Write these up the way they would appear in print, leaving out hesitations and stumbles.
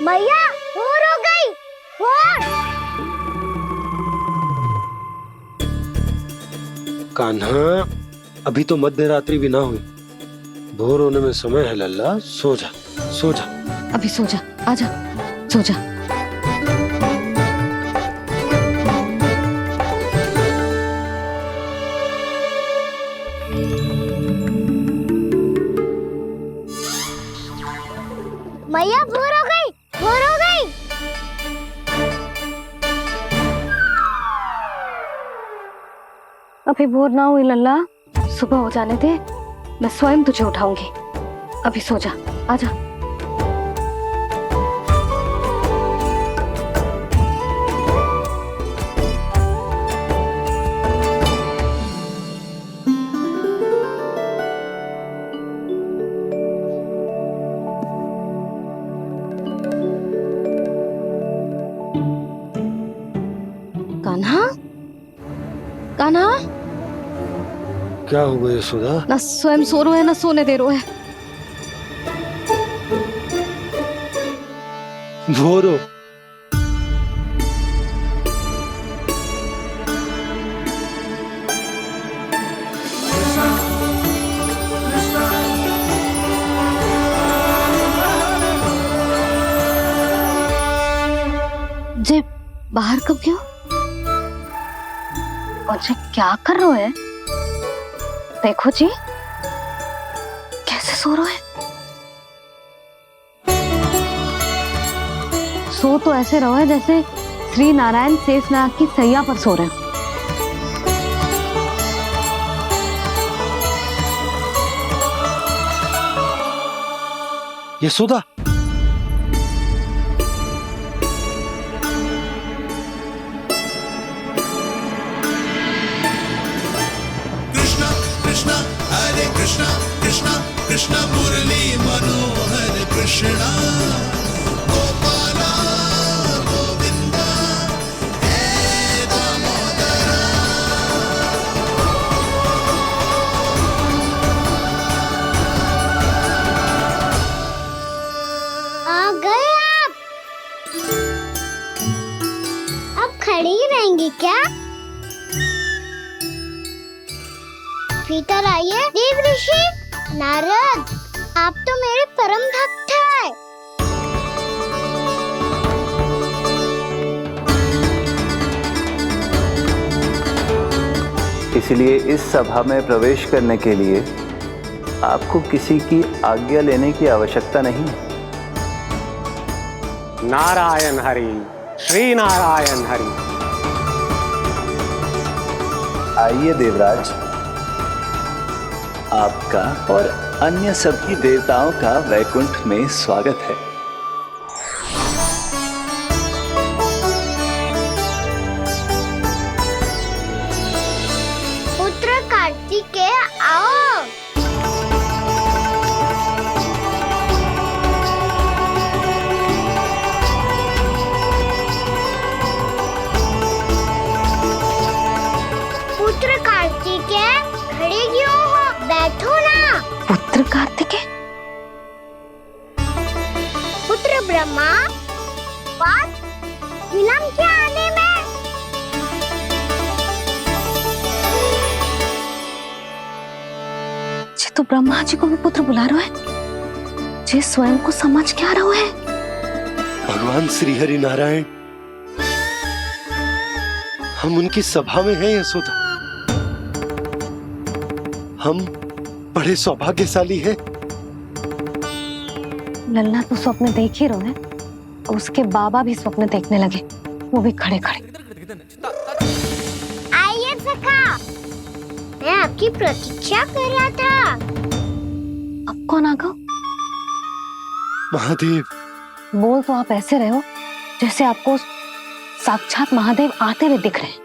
मैया भोर हो गई। भोर। कान्हा, अभी तो मध्य रात्रि भी ना हुई। भोर होने में समय है लल्ला। सो जा, सो जा। अभी सो जा, आजा, सो जा। मैया भोर हो गई, भोर हो गई। अभी भोर ना हुई लल्ला, सुबह हो जाने दे, मैं स्वयं तुझे उठाऊंगी। अभी सो जा, आजा। कान्हा, कान्हा, क्या हो गया यशोदा? ना स्वयं सो रो है ना सोने दे रो है। भोर हो। जे बाहर कब गयो? और जे क्या कर रहे है? देखो जी, कैसे सो रहे है। सो तो ऐसे रहो है जैसे श्री नारायण शेषनाग की सैया पर सो रहे हो। यशोदा, कृष्णा कृष्णा हरे कृष्णा कृष्णा कृष्णा मुरली मनोहर कृष्णा गोपाला गोविंदा हे दामोदरा। आ गए आप। अब खड़ी रहेंगी क्या? भीतर आइए। देव ऋषि नारद, आप तो मेरे परम भक्त हैं। इसलिए इस सभा में प्रवेश करने के लिए आपको किसी की आज्ञा लेने की आवश्यकता नहीं है। नारायण हरि, श्री नारायण हरि। आइए देवराज, आपका और अन्य सभी देवताओं का वैकुंठ में स्वागत है। पुत्र कार्तिकेय आओ। पुत्र कार्तिकेय खड़े क्यों हो? बैठो ना। पुत्र कार्तिकेय? पुत्र ब्रह्मा, बात विलंब क्या आने में? जे तो ब्रह्मा जी को भी पुत्र बुला रहे है, जे स्वयं को समझ क्या रहे है। भगवान श्री हरि नारायण, हम उनकी सभा में हैं यशोदा। हम बड़े सौभाग्यशाली हैं। लल्ला तो स्वप्न देख ही रहे हैं, और उसके बाबा भी स्वप्न देखने लगे, वो भी खड़े खड़े। आइए सखा, मैं आपकी प्रतीक्षा कर रहा था। अब कौन आ गया? महादेव। बोल तो आप ऐसे रहे हो जैसे आपको साक्षात महादेव आते हुए दिख रहे हैं।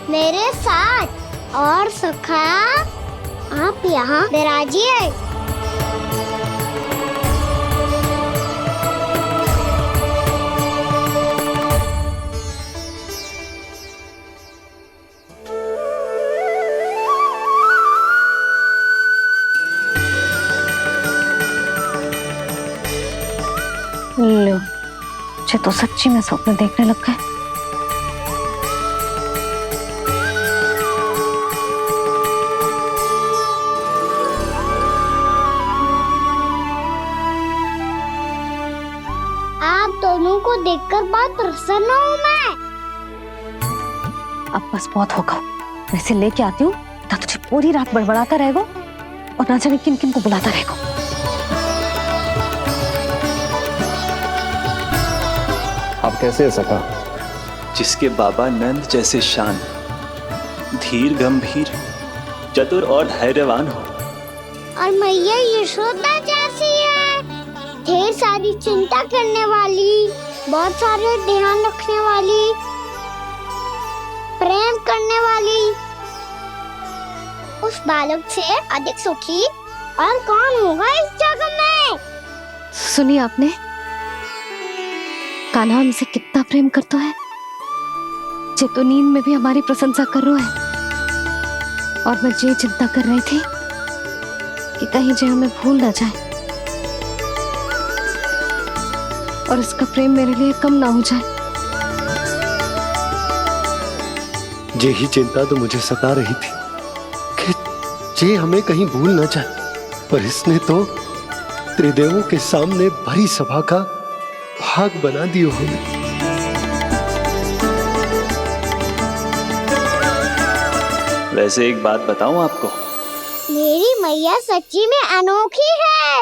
मेरे साथ। और सखा, आप यहाँ विराजिए। लो, मुझे तो सच्ची में स्वप्न देखने लग गए। आप दोनों को देखकर बहुत प्रसन्न हूँ मैं। अब बस बहुत होगा। मैं इसे लेके आती हूँ, तो तुझे पूरी रात बड़बड़ाता रहेगा और ना जाने किन किन को बुलाता रहेगा। आप कैसे है सखा? जिसके बाबा नंद जैसे शान, धीर गंभीर, चतुर और धैर्यवान हो। और मैया यशोदा जैसी है, ढेर सारी चिंता करने वाली, बहुत सारे ध्यान रखने वाली, प्रेम करने वाली। उस बालक से अधिक सुखी और कौन होगा इस जगत में? सुनिए आपने, कान्हा हमसे कितना प्रेम करता है। जे तो नींद में भी हमारी प्रशंसा कर रहा है। और मैं ये चिंता कर रही थी कि कहीं जे हमें भूल ना जाए और इसका प्रेम मेरे लिए कम ना हो जाए। यही चिंता तो मुझे सता रही थी कि जे हमें कहीं भूल ना जाए, पर इसने तो त्रिदेवों के सामने भरी सभा का भाग बना दियो हमें। वैसे एक बात बताऊं आपको, मेरी मैया सच्ची में अनोखी है।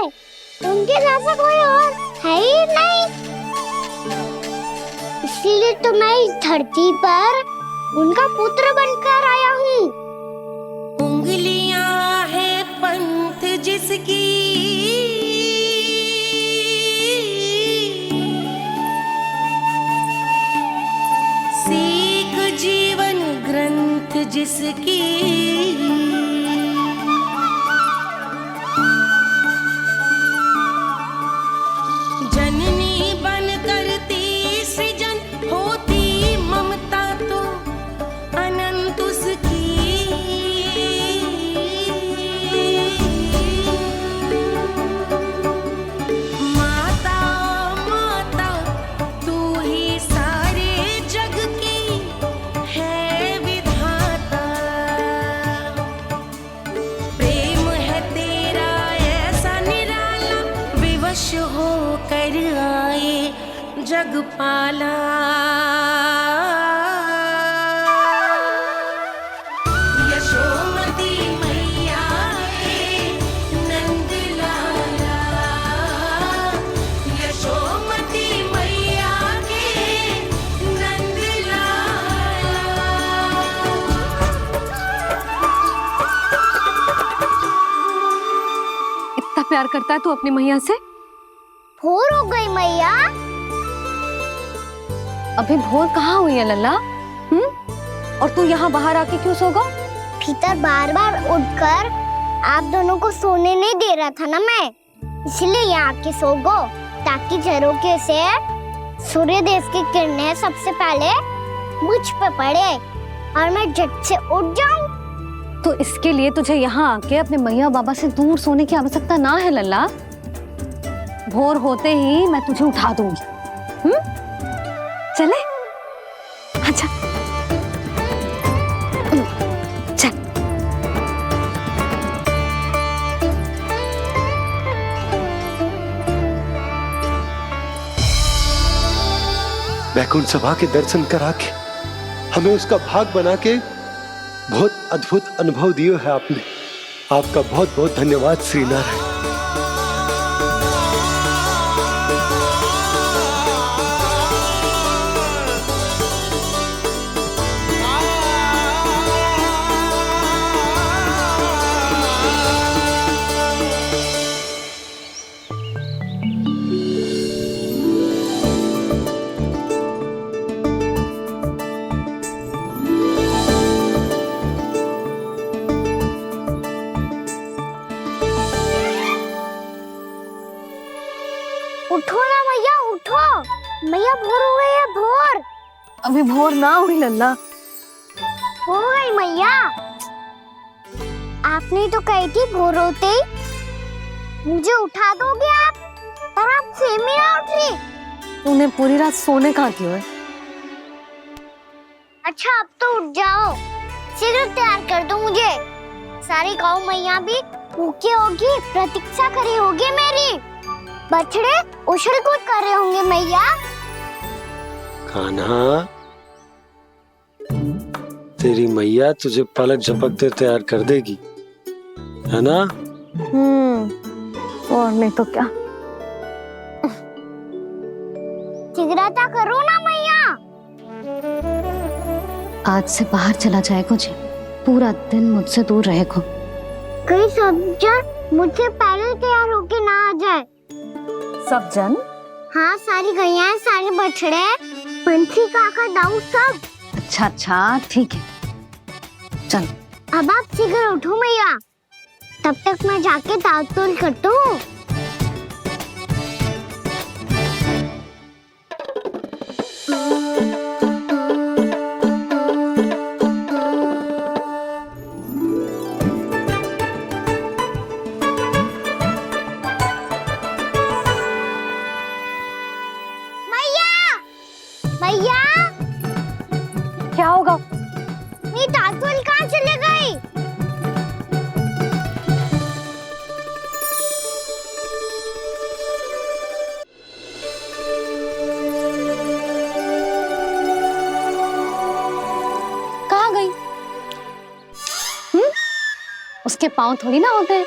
उनके जैसा कोई और है ही नहीं। इसलिए तो मैं इस धरती पर उनका पुत्र बनकर आया हूँ। उंगलियां है पंथ जिसकी, सीख जीवन ग्रंथ जिसकी, जननी बन करती सृजन होती ममता तो अनंत उसकी। माता माता तू ही सारे जग की है विधाता। प्रेम है तेरा ऐसा निराला, विवश हो कर आए जग पाला। यशोमती मैया है नंद लाला, यशोमती मैया के नंद लाला। इतना प्यार करता है तू अपनी मैया से? भोर हो गई मैया। अभी भोर कहाँ हुई है लल्ला? और तू यहाँ बाहर आके क्यों सो गया? भीतर बार बार उठकर आप दोनों को सोने नहीं दे रहा था ना मैं, इसलिए यहाँ आके सो गो, ताकि झरोखे से सूर्य देव की किरणें सबसे पहले मुझ पे पड़े और मैं झट से उठ जाऊं। तो इसके लिए तुझे यहाँ आके अपने मैया बाबा से दूर सोने की आवश्यकता ना है लल्ला। भोर होते ही मैं तुझे उठा दूंगी। चले? अच्छा चल। वैकुंठ सभा के दर्शन करा के हमें उसका भाग बना के बहुत अद्भुत अनुभव दियो है आपने। आपका बहुत बहुत धन्यवाद श्री नारायण। मैया भोर हो गई है, भोर अभी भोर ना हुई लल्ला। हो गई मैया। आपने तो कही थी भोर होते ही मुझे उठा दोगे आप, पर आप सेम ही ना उठ रही। तूने पूरी रात सोने कहाँ की है? अच्छा अब तो उठ जाओ, शीघ्र तैयार कर दो मुझे। सारी गौ मैया भी भूखी होगी, प्रतीक्षा करी होगी मेरी। बछड़े उछल कूद कर रहे होंगे मैया। कान्हा, तेरी मैया तुझे पलक झपकते तैयार कर देगी, है ना? और नहीं तो क्या। शीघ्रता करो ना मैया। आज से बाहर चला जाएगा जी, पूरा दिन मुझसे दूर रहेगा। कहीं सब जन मुझसे पहले तैयार होके ना आ जाए। सब जन? हाँ, सारी गैया, सारे बछड़े, पंछी, काका, दाऊ सब। अच्छा अच्छा ठीक है, चल। अब आप शीघ्र उठो मैया, तब तक मैं जाके ताल-तोल करता हूँ। मैया, क्या होगा? मेरी ताल-तोल कहाँ चले गई? कहाँ गई? उसके पाँव थोड़ी ना होते हैं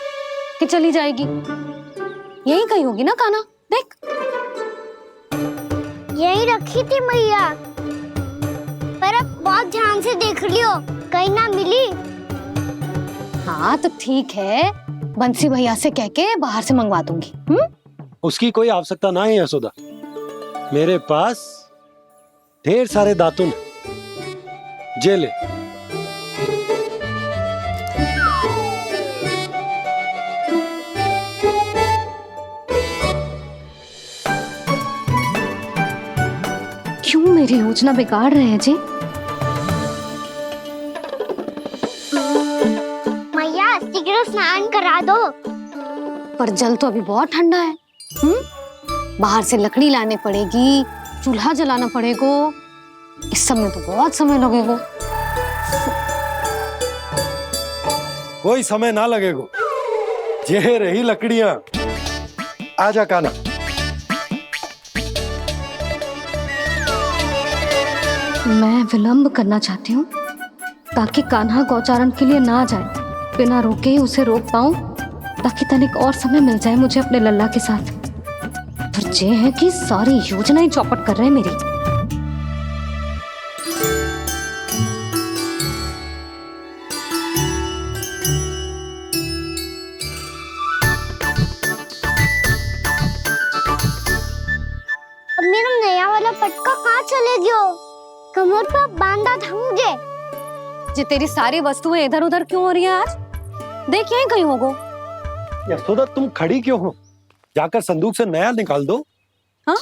कि चली जाएगी। यही कहीं होगी ना कान्हा, देख। यही रखी थी मैया, पर अब बहुत ध्यान से देख लियो, कहीं ना मिली। हाँ तो ठीक है, बंसी भैया से कह के बाहर से मंगवा दूंगी। उसकी कोई आवश्यकता ना है यशोदा, मेरे पास ढेर सारे दातुन हैं। जे ले। क्यों मेरी योजना बिगाड़ रहे हैं जी? मैया शीघ्र स्नान करा दो। पर जल तो अभी बहुत ठंडा है। बाहर से लकड़ी लाने पड़ेगी, चूल्हा जलाना पड़ेगा, इस सब में तो बहुत समय लगेगा। कोई समय ना लगेगा, ये रही लकड़ियां। आजा कान्हा। मैं विलंब करना चाहती हूँ ताकि कान्हा गौचारण के लिए ना जाए, बिना रोके ही उसे रोक पाऊं, ताकि तनिक और समय मिल जाए मुझे अपने लल्ला के साथ। पर ये है कि सारी योजना ही चौपट कर रहे हैं मेरी। अब मेरा नया वाला पटका कहाँ चले गयो? कमर पर बांधा था मुझे। ये तेरी सारी वस्तुएं इधर उधर क्यों हो रही है आज? देख यहीं कहीं होगो। यशोदा तुम खड़ी क्यों हो? जाकर संदूक से नया निकाल दो। हाँ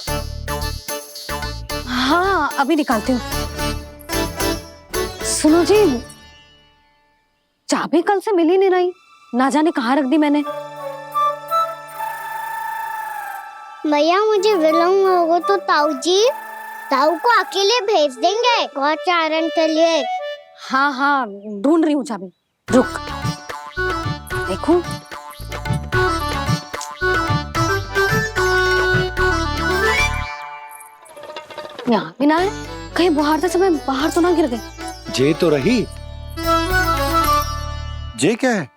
हाँ अभी निकालती हूँ। सुनो जी, चाबी कल से मिल ही नहीं रही, ना जाने कहाँ रख दी मैंने। मैया मुझे विलम्ब होगा तो ताऊ को अकेले भेज देंगे गौचारण के लिए। हाँ हाँ ढूंढ रही हूँ चाबी, रुक। देखो यहाँ भी ना है, कहीं बुहारते समय बाहर तो ना गिर गए। जे तो रही। जे क्या है?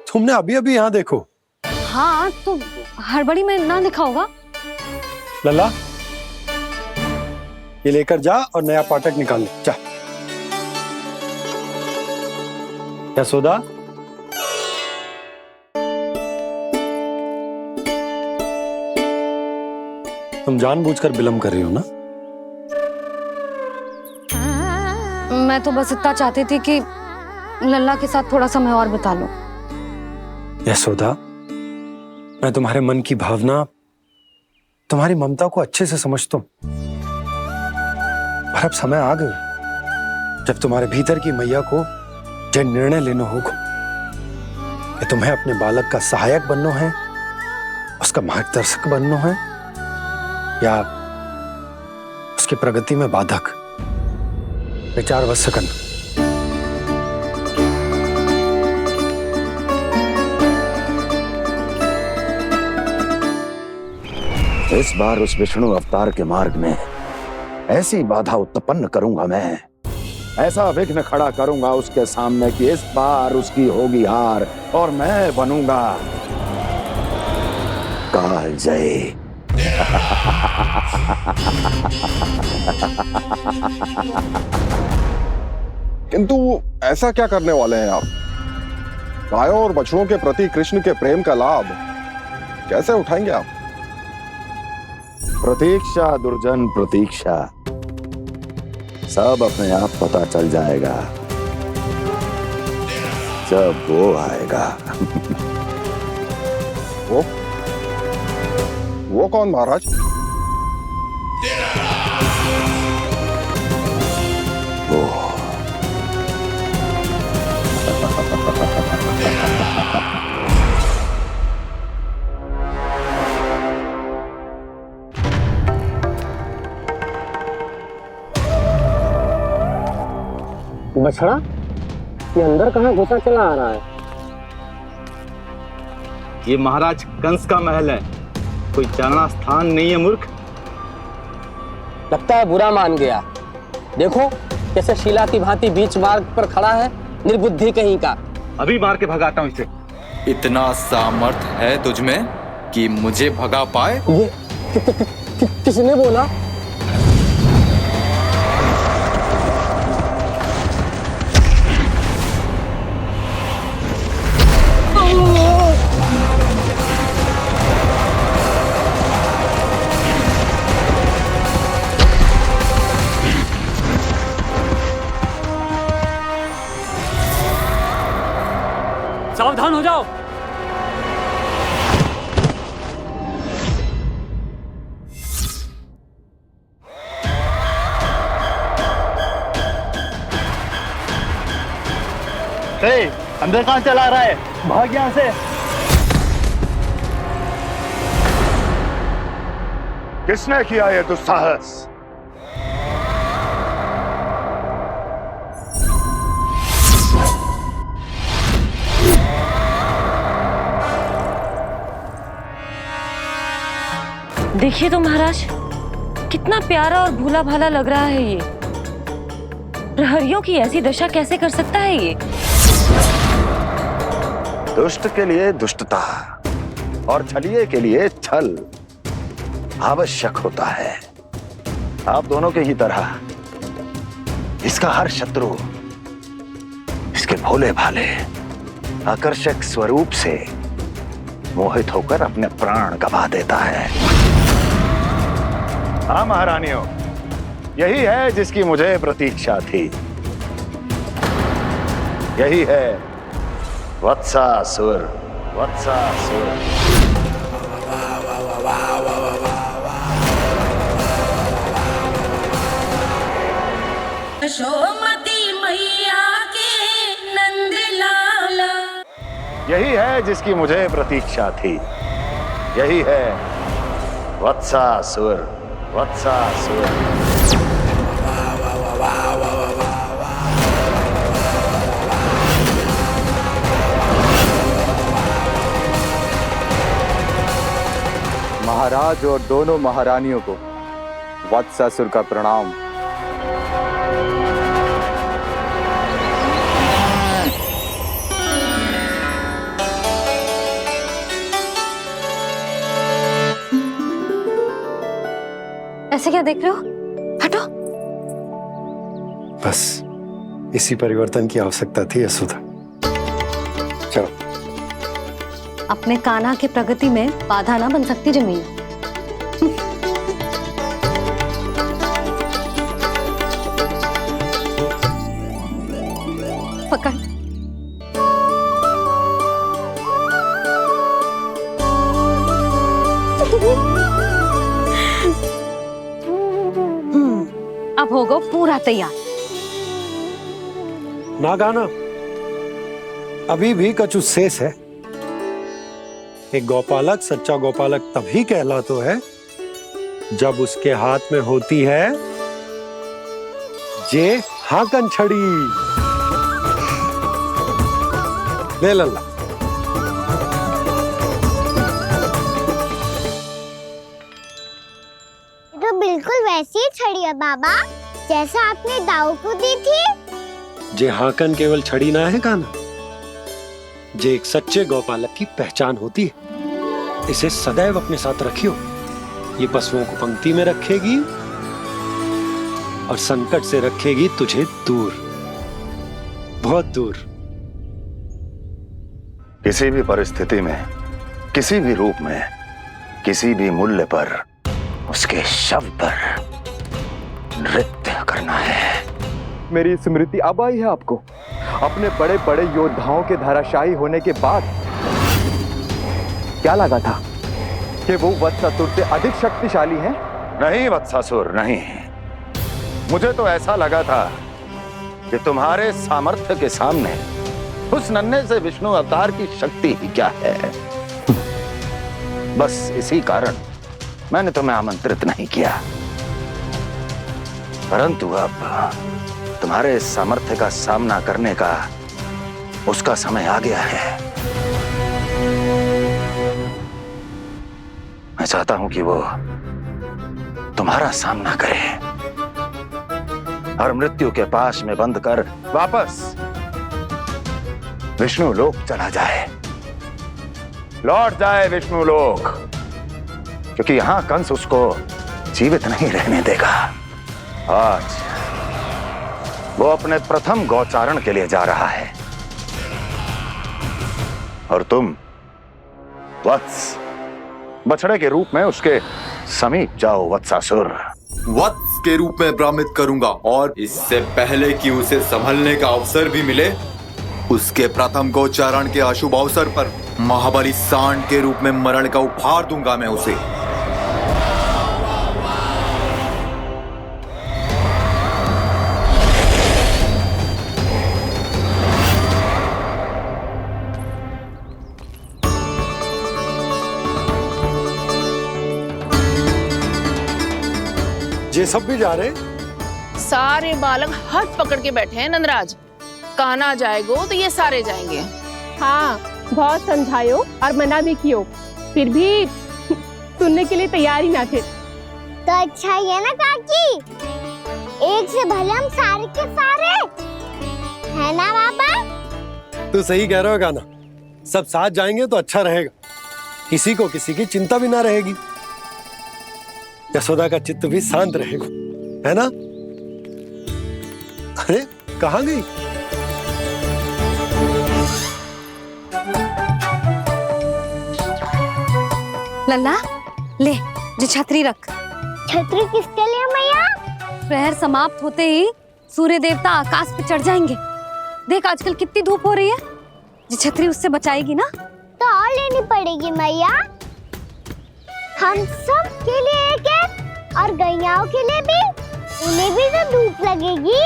तुमने अभी अभी यहाँ देखो। हाँ तो हड़बड़ी में ना लिखा होगा। लल्ला, ये लेकर जा और नया पाठक निकाल ले, जा। यशोदा, तुम जानबूझकर विलंब कर रही हो ना? मैं तो बस इतना चाहती थी कि लल्ला के साथ थोड़ा समय और बिता लो। यशोदा, मैं तुम्हारे मन की भावना तुम्हारी ममता को अच्छे से समझता हूं, पर अब समय आ गया जब तुम्हारे भीतर की मैया को यह निर्णय लेना होगा कि तुम्हें अपने बालक का सहायक बनना है, उसका मार्गदर्शक बनना है, या उसकी प्रगति में बाधक। विचार अवश्य करना। इस बार उस विष्णु अवतार के मार्ग में ऐसी बाधा उत्पन्न करूंगा मैं, ऐसा विघ्न खड़ा करूंगा उसके सामने कि इस बार उसकी होगी हार और मैं बनूंगा कालजयी। किंतु ऐसा क्या करने वाले हैं आप? गायों और बछड़ों के प्रति कृष्ण के प्रेम का लाभ कैसे उठाएंगे आप? प्रतीक्षा दुर्जन प्रतीक्षा, सब अपने आप पता चल जाएगा जब वो आएगा। वो कौन महाराज? वो बछड़ा, ये अंदर कहाँ घुसा चला आ रहा है? ये महाराज कंस का महल है, कोई जाना स्थान नहीं है मूर्ख। लगता है बुरा मान गया। देखो कैसे शिला की भांति बीच मार्ग पर खड़ा है, निर्बुद्धि कहीं का। अभी मार के भगाता हूँ इसे। इतना सामर्थ है तुझमें कि मुझे भगा पाए? ये किसने बोला? सावधान हो जाओ। अंदर कहाँ चला रहा है? भाग यहाँ से। किसने किया ये दुस्साहस? देखिए तो महाराज, कितना प्यारा और भोला भाला लग रहा है ये। प्रहरियों की ऐसी दशा कैसे कर सकता है ये? दुष्ट के लिए दुष्टता और छलिए के लिए छल आवश्यक होता है। आप दोनों के ही तरह इसका हर शत्रु इसके भोले भाले आकर्षक स्वरूप से मोहित होकर अपने प्राण गंवा देता है। हाँ महारानियों, यही है जिसकी मुझे प्रतीक्षा थी। यही है वत्सासुर। वत्सासुर यशोमती मैया के नंद लाला। यही है जिसकी मुझे प्रतीक्षा थी। यही है वत्सासुर। वत्सासुर महाराज और दोनों महारानियों को वत्सासुर का प्रणाम। ऐसे क्या देख रहे हो? हटो। बस इसी परिवर्तन की आवश्यकता थी यशोदा। चलो। अपने कान्हा की प्रगति में बाधा ना बन सकती जमीन। पकड़। हो गो पूरा तैयार। ना गाना, अभी भी कछु शेष है। एक गौपालक सच्चा गौपालक तभी कहलाता है जब उसके हाथ में होती है जे हाकन छड़ी। ले लल्ला। तो बिल्कुल वैसी ही छड़ी है बाबा जैसा आपने दाऊ को दी थी। जे हाकन केवल छड़ी ना है काना, जे एक सच्चे गौपालक की पहचान होती है। इसे सदैव अपने साथ रखियो। ये पशुओं को पंक्ति में रखेगी और संकट से रखेगी तुझे दूर, बहुत दूर। किसी भी परिस्थिति में, किसी भी रूप में, किसी भी मूल्य पर उसके शव पर नृत्य करना है। मेरी स्मृति अब आई है आपको अपने बड़े बड़े योद्धाओं के धराशायी होने के बाद। क्या लगा था कि वो वत्सासुर से अधिक शक्तिशाली हैं? नहीं वत्सासुर, नहीं। मुझे तो ऐसा लगा था कि तुम्हारे सामर्थ्य के सामने उस नन्हे से विष्णु अवतार की शक्ति ही क्या है। बस इसी कारण मैंने तुम्हें आमंत्रित नहीं किया। परंतु अब तुम्हारे सामर्थ्य का सामना करने का उसका समय आ गया है। मैं चाहता हूं कि वो तुम्हारा सामना करे और मृत्यु के पाश में बंद कर वापस विष्णु लोक चला जाए, लौट जाए विष्णु लोक, क्योंकि यहां कंस उसको जीवित नहीं रहने देगा। आज वो अपने प्रथम गौचारण के लिए जा रहा है और तुम वत्स, बछड़े के रूप में उसके समीप जाओ वत्सासुर। वत्स के रूप में भ्रमित करूंगा और इससे पहले कि उसे संभलने का अवसर भी मिले, उसके प्रथम गोचारण के अशुभ अवसर पर महाबली सांड के रूप में मरण का उपहार दूंगा मैं उसे। ये सब भी जा रहे? सारे बालक हाथ पकड़ के बैठे हैं नंदराज। कहना जाएगो तो ये सारे जाएंगे। हाँ, बहुत समझायो और मना भी कियो, फिर भी सुनने के लिए तैयार ही ना थे। तो अच्छा ही है ना काकी, एक से भले हम सारे के सारे है ना बाबा। तू सही कह रहे हो गाना, सब साथ जाएंगे तो अच्छा रहेगा, किसी को किसी की चिंता भी ना रहेगी, यशोदा का चित्त भी शांत रहेगा, है ना? अरे कहाँ गई? लल्ला ले, जो छतरी रख। छतरी किसके लिए मैया? प्रहर समाप्त होते ही सूर्य देवता आकाश पे चढ़ जाएंगे। देख आजकल कितनी धूप हो रही है, जो छतरी उससे बचाएगी ना। तो और लेनी पड़ेगी मैया, हम सब के लिए एक एक और गैयाओं के लिए भी, उन्हें भी तो धूप लगेगी।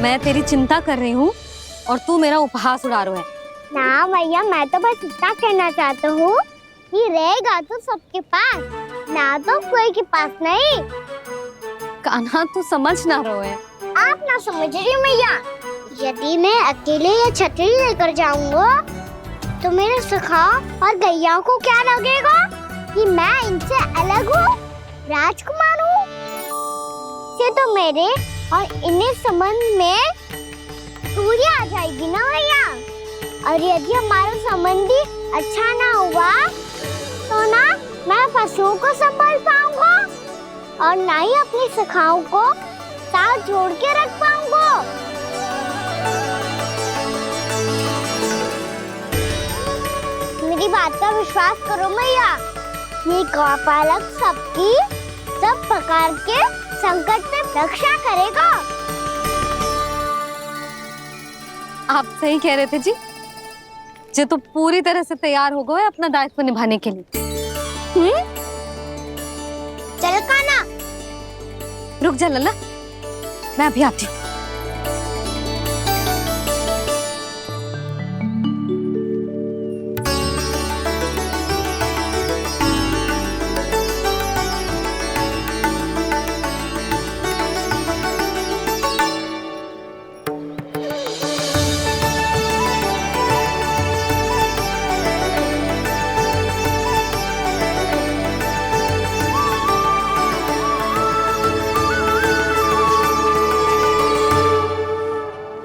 मैं तेरी चिंता कर रही हूँ और तू मेरा उपहास उड़ा रहा है। ना मैया, मैं तो बस इतना कहना चाहता हूँ कि रहेगा तो सबके पास, ना तो कोई के पास नहीं। कान्हा तू समझ ना रहो है। आप ना समझ रही मैया, यदि मैं अकेले ये छतरी लेकर जाऊंगा तो मेरे सखा और गैयाओं को क्या लगेगा कि मैं इनसे अलग हूँ, राजकुमार हूँ। ये तो मेरे और इन्हें संबंध में दूरी आ जाएगी ना भैया। और यदि हमारा संबंध ही अच्छा ना हुआ तो ना मैं पशुओं को संभाल पाऊंगा और ना ही अपनी सखाओं को साथ जोड़ के रख पाऊंगा। मेरी बात का विश्वास करो मैया, ये गौपालक सबकी सब प्रकार के संकट से रक्षा करेगा। आप सही कह रहे थे जी, जो तो पूरी तरह से तैयार हो गए अपना दायित्व निभाने के लिए। रुक जा लल्ला, मैं अभी आती हूँ।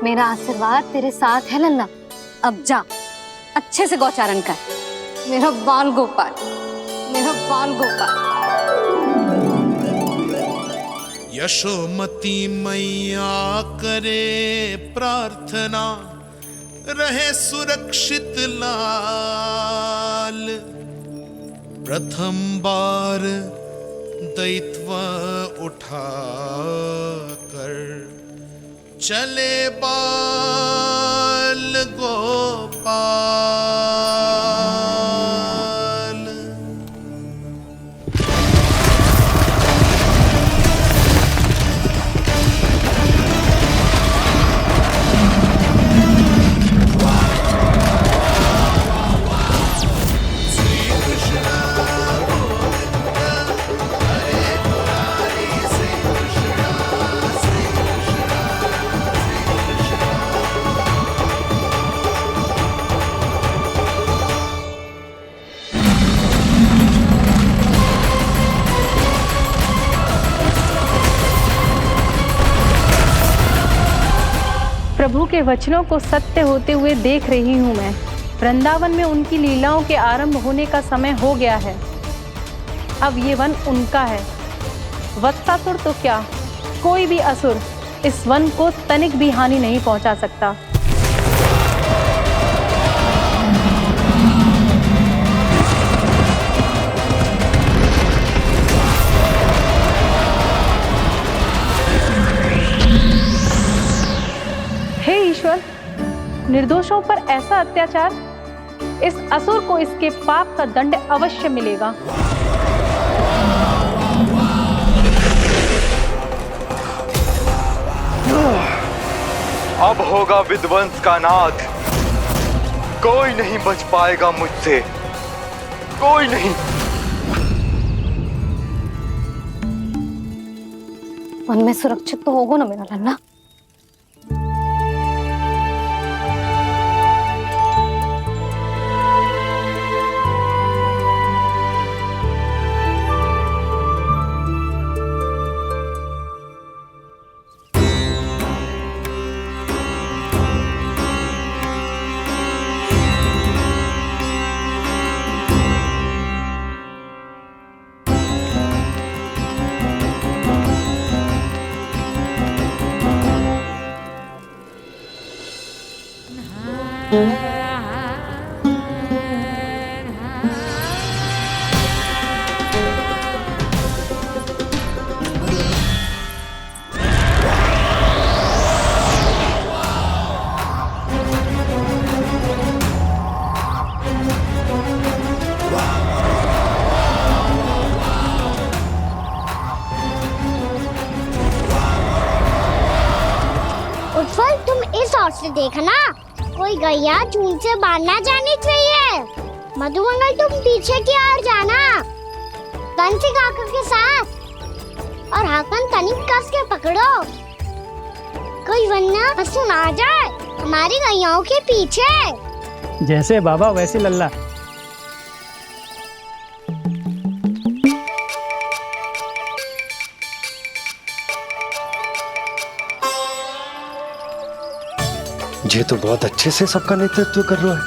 मेरा आशीर्वाद तेरे साथ है लल्ला। अब जा, अच्छे से गौचारण कर। मेरा बाल गोपाल, मेरा बाल गोपाल। यशोमती मैया करे प्रार्थना, रहे सुरक्षित लाल। प्रथम बार दैत्व उठा कर चले बाल गोपाल। प्रभु के वचनों को सत्य होते हुए देख रही हूँ मैं। वृंदावन में उनकी लीलाओं के आरंभ होने का समय हो गया है। अब ये वन उनका है। वत्सासुर तो क्या, कोई भी असुर इस वन को तनिक भी हानि नहीं पहुंचा सकता। हे ईश्वर, निर्दोषों पर ऐसा अत्याचार, इस असुर को इसके पाप का दंड अवश्य मिलेगा। अब होगा विध्वंस का नाद। कोई नहीं बच पाएगा मुझसे, कोई नहीं। वन में सुरक्षित तो होगा ना मेरा लल्ला? उज्जवल, तुम इस ओर से देखना, कोई गैया झूठ से बाहर ना जानी चाहिए। मधुमंगल, तुम पीछे की ओर जाना, बंसी काका के साथ, और हाकन तनिक कस के पकड़ो, कोई वरना असुर आ जाए हमारी गैयाओं के पीछे। जैसे बाबा वैसे लल्ला। ये तो बहुत अच्छे से सबका नेतृत्व कर रहा है।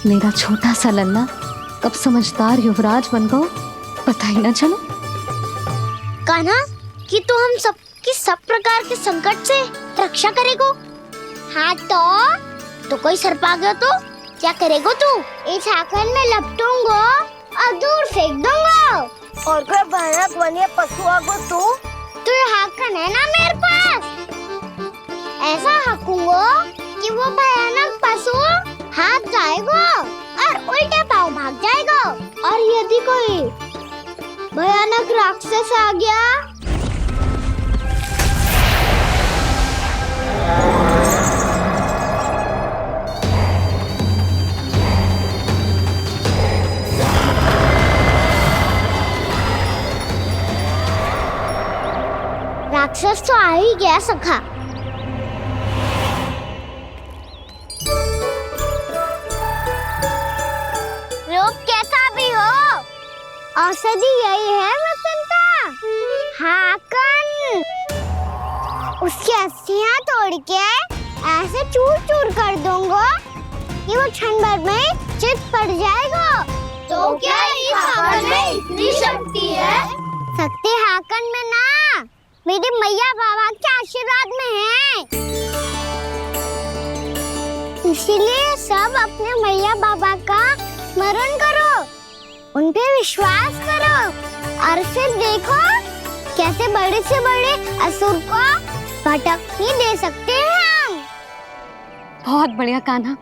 मेरा छोटा सा लल्ला कब समझदार युवराज बन गो पता ही ना चलो। कान्हा, कि तू हम सबकी सब प्रकार के संकट से रक्षा करेगो। हाँ तो कोई सर्प आ गया तो क्या करेगो तू? इस हाकन में लपटूंगा और दूर फेंक दूंगा। और कोई भयानक वन्य पशु आ गो तो ये कि वो भयानक पशु हाथ जाएगा और उल्टे पाँव भाग जाएगा। और यदि कोई भयानक राक्षस आ गया राक्षस तो आ ही गया सखा। रूप कैसा भी हो, औषधि यही है वसंता। हाकन उसकी अस्थियां तोड़ के ऐसे चूर चूर कर दूंगा कि वो क्षण भर में चित पड़ जाएगा। तो क्या इस हाकन में इतनी शक्ति है? शक्ति हाकन में ना, मेरे मैया बाबा के आशीर्वाद में है। इसीलिए सब अपने मैया बाबा का स्मरण करो, उन पे विश्वास करो और फिर देखो कैसे बड़े से बड़े असुर को भटकने दे सकते हैं हम। बहुत बढ़िया कान्हा।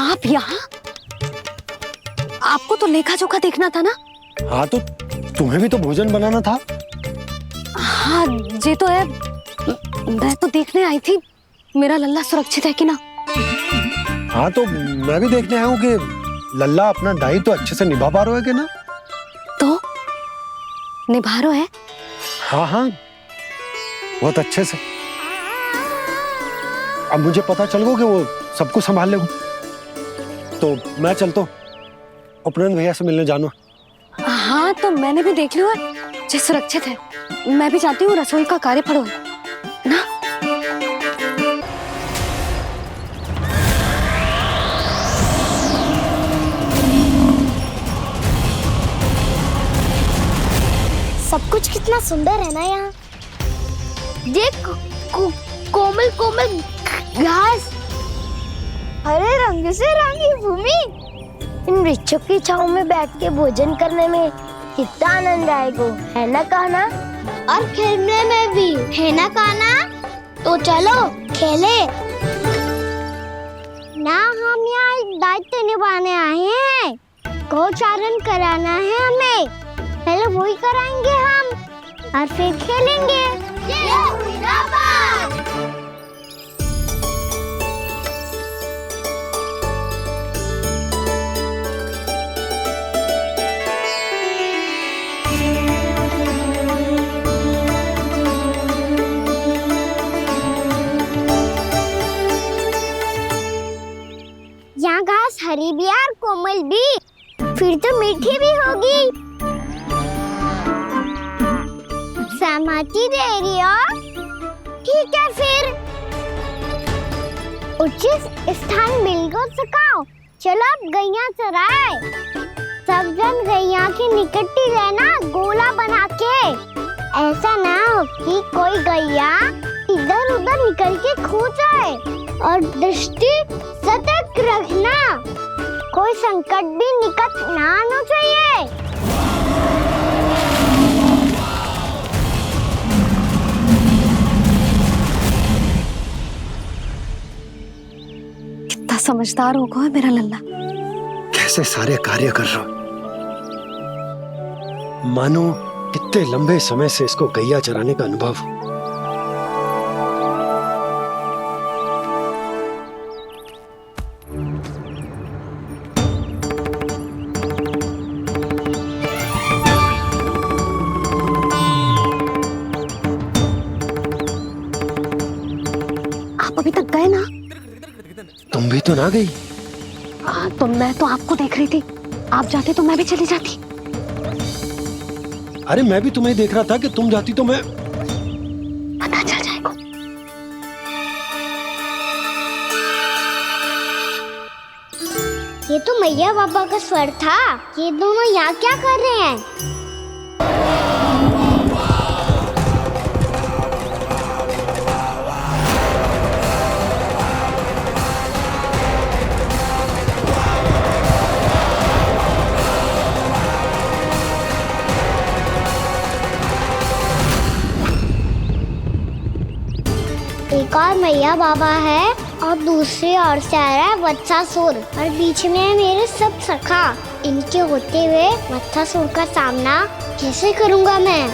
आप यहाँ? आपको तो लेखा जोखा देखना था ना? हाँ तो तुम्हें भी तो भोजन बनाना था। हाँ ये तो है, मैं तो देखने आई थी मेरा लल्ला सुरक्षित है कि ना। हाँ तो मैं भी देखने आया हूँ कि लल्ला अपना दायित्व तो अच्छे से निभा पा रहा है कि ना। तो निभा रहा है? हाँ हाँ बहुत अच्छे से। अब मुझे पता चल गया कि वो सब कुछ संभाल लेगा। तो मैं चलता हूँ, उपनंद भैया से मिलने जाना। हाँ तो मैंने भी देख लिया जो सुरक्षित है। मैं भी चाहती हूँ रसोई का कार्य पड़ो ना। सब कुछ कितना सुंदर है ना यहाँ। देख कोमल कोमल घास, हरे रंग से रंगी भूमि। इन वृक्षों की छांव में बैठ के भोजन करने में कितना आनंद आएगा, है ना कान्हा? और खेलने में भी, है ना कान्हा? तो चलो खेले ना। हम यहाँ एक दायित्व निभाने आए हैं, गोचारण कराना है हमें। पहले वही कराएंगे हम और फिर खेलेंगे। यहाँ घास हरी भी और कोमल भी, फिर तो मीठी भी होगी। सहमति दे रही हो? ठीक है फिर उचित स्थान बिल्कुल सुखाओ। चलो अब गैया चराए। सब जन गैया के निकट ही रहना, गोला बना के। ऐसा ना हो कि कोई गैया इधर उधर निकल के खो जाए। और दृष्टि सतर्क रखना, कोई संकट भी निकट ना आना चाहिए। कितना समझदार होगा है मेरा लल्ला। कैसे सारे कार्य कर रहा, मानो कितने लंबे समय से इसको गैया चराने का अनुभव। आप अभी तक गए ना? तुम भी तो ना गई। तो मैं तो आपको देख रही थी, आप जाते तो मैं भी चली जाती। अरे मैं भी तुम्हें देख रहा था कि तुम जाती तो मैं। पता चल जाएगा। ये तो मैया बाबा का स्वर था। ये दोनों यहाँ क्या कर रहे हैं? मैया बाबा है और दूसरी ओर से आ रहा है वत्सासुर और बीच में है मेरे सब सखा। इनके होते हुए वत्सासुर का सामना कैसे करूंगा मैं?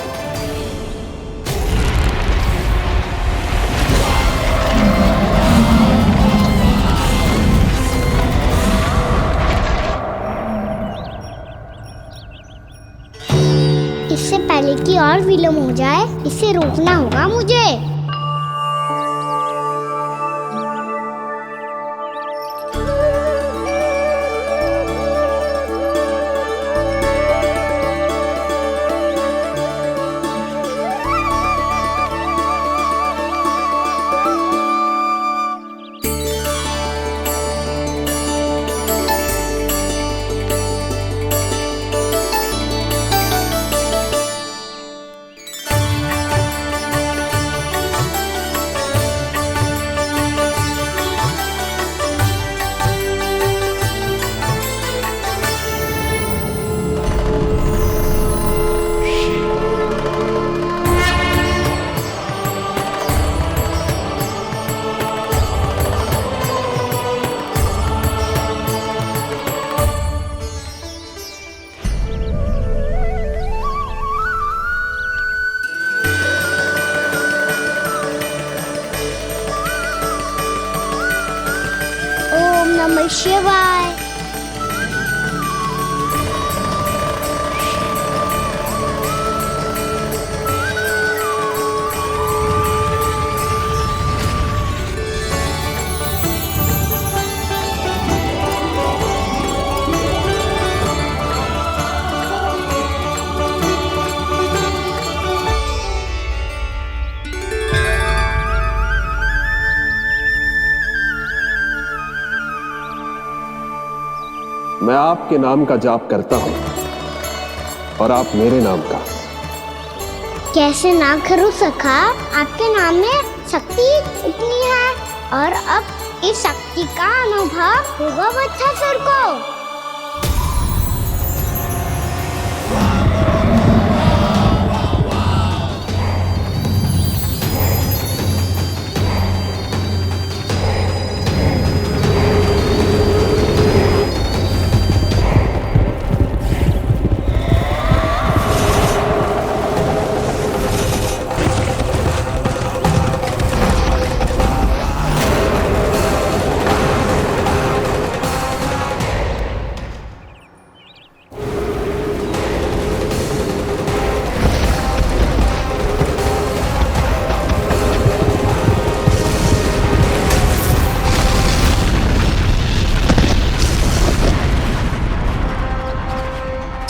इससे पहले कि और विलम्ब हो जाए, इसे रोकना होगा मुझे। ओम नमः शिवाय। मैं आपके नाम का जाप करता हूं और आप मेरे नाम का। कैसे ना करूं सखा, आपके नाम में शक्ति इतनी है और अब इस शक्ति का अनुभव होगा वत्सासुर को।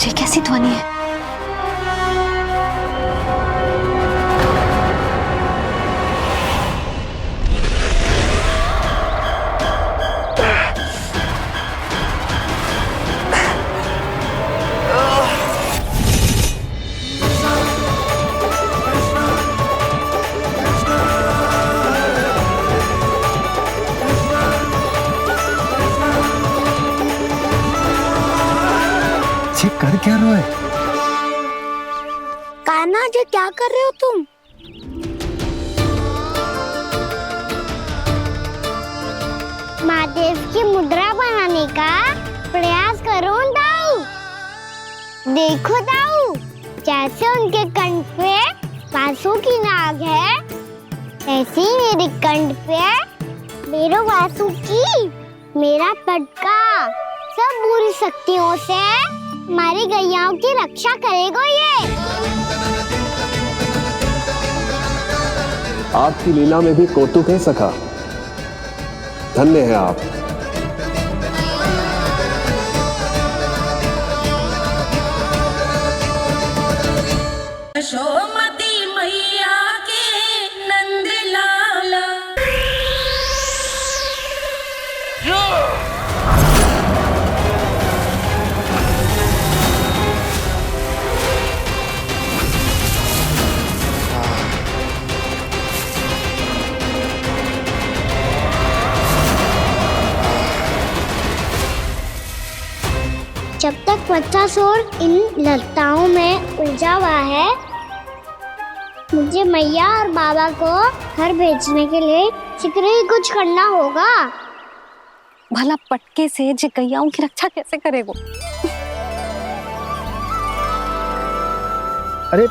ये कैसी ध्वनि है? कर क्या रहे हो? कान्हा जी क्या कर रहे हो तुम? महादेव की मुद्रा बनाने का प्रयास करो दाऊ। देखो दाऊ, जैसे उनके कंठ पे वासु की नाग है, ऐसे ही मेरे कंठ पे मेरे वासु की मेरा पटका सब बुरी शक्तियों से हमारी गैयाओं की रक्षा करेगा ये। आपकी लीला में भी कौतुक है सखा, धन्य है आप। यशोमती मैया के नंद लाला। जब तक वत्सासुर इन लताओं में उलझा हुआ है, मुझे मैया और बाबा को घर भेजने के लिए शीघ्र ही कुछ करना होगा। भला पटके से गैयाओं की रक्षा कैसे करेगो? अरे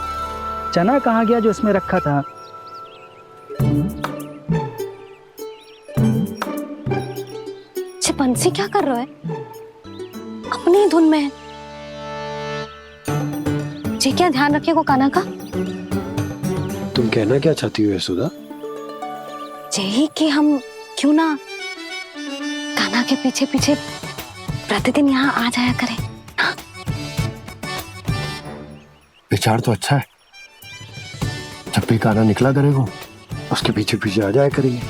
चना कहाँ गया जो इसमें रखा था? बंसी क्या कर रहा है? अपनी धुन में है। जी क्या ध्यान रखिएगा कान्हा का। तुम कहना क्या चाहती हो यशोदा? यही कि हम क्यों ना कान्हा के पीछे पीछे प्रतिदिन यहाँ आ जाया करें। हाँ? विचार तो अच्छा है। जब भी कान्हा निकला करेगा उसके पीछे पीछे आ जाया करेंगे।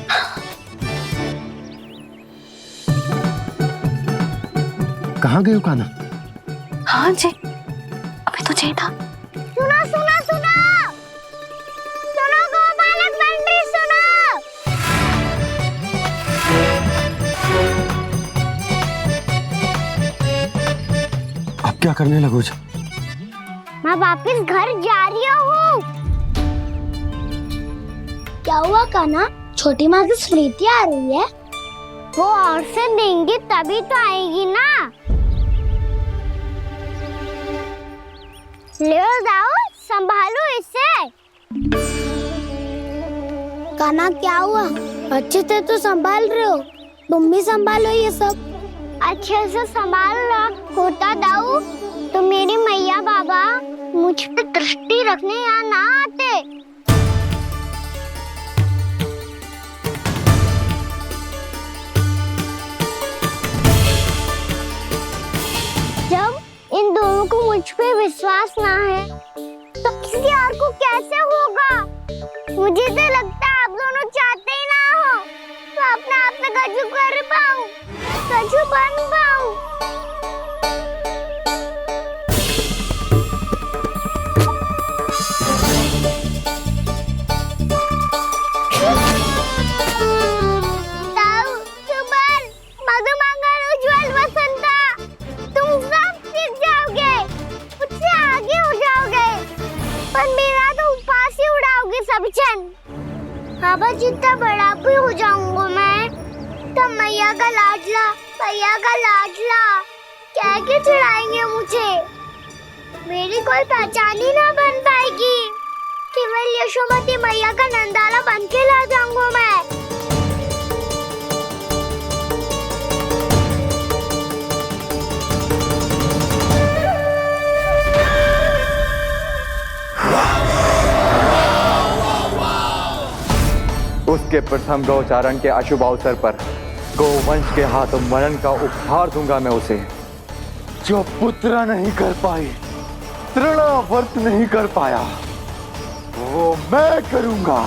कहाँ गए हो कान्हा? हाँ जी, अभी तो चाहिए था। सुनो सुनो सुनो सुनो गोपालक बंटी सुनो। अब क्या करने लगो? मैं वापस घर जा रही हूँ। क्या हुआ कान्हा? छोटी माँ की स्मृति आ रही है। वो और से देंगी तभी तो आएगी ना। ले जाओ, संभालो इसे। कान्हा क्या हुआ? अच्छे से तो संभाल रहे हो, तुम भी संभालो ये सब। अच्छे से संभाल लो होता दाऊ तो मेरी मैया बाबा मुझ पे दृष्टि रखने यहाँ ना आते। जब इन दोनों को मुझ पे विश्वास ना है तो किसी और को कैसे होगा? मुझे तो लगता है आप दोनों चाहते ही ना हो तो अपने आप में गजू कर पाऊं, गजू बन पाऊं। बाबा जितना बड़ा भी हो जाऊंगा मैं तो मैया का लाडला कह के चढ़ाएंगे मुझे। मेरी कोई पहचान ही ना बन पाएगी। केवल यशोमती मैया का नंदाला बन के ला जाऊंगा मैं। उसके प्रथम गौचारण के अशुभ अवसर पर गोवंश के हाथों मरण का उपहार दूंगा मैं उसे। जो पुत्र नहीं कर पाई, तृणावर्त नहीं कर पाया, वो मैं करूंगा।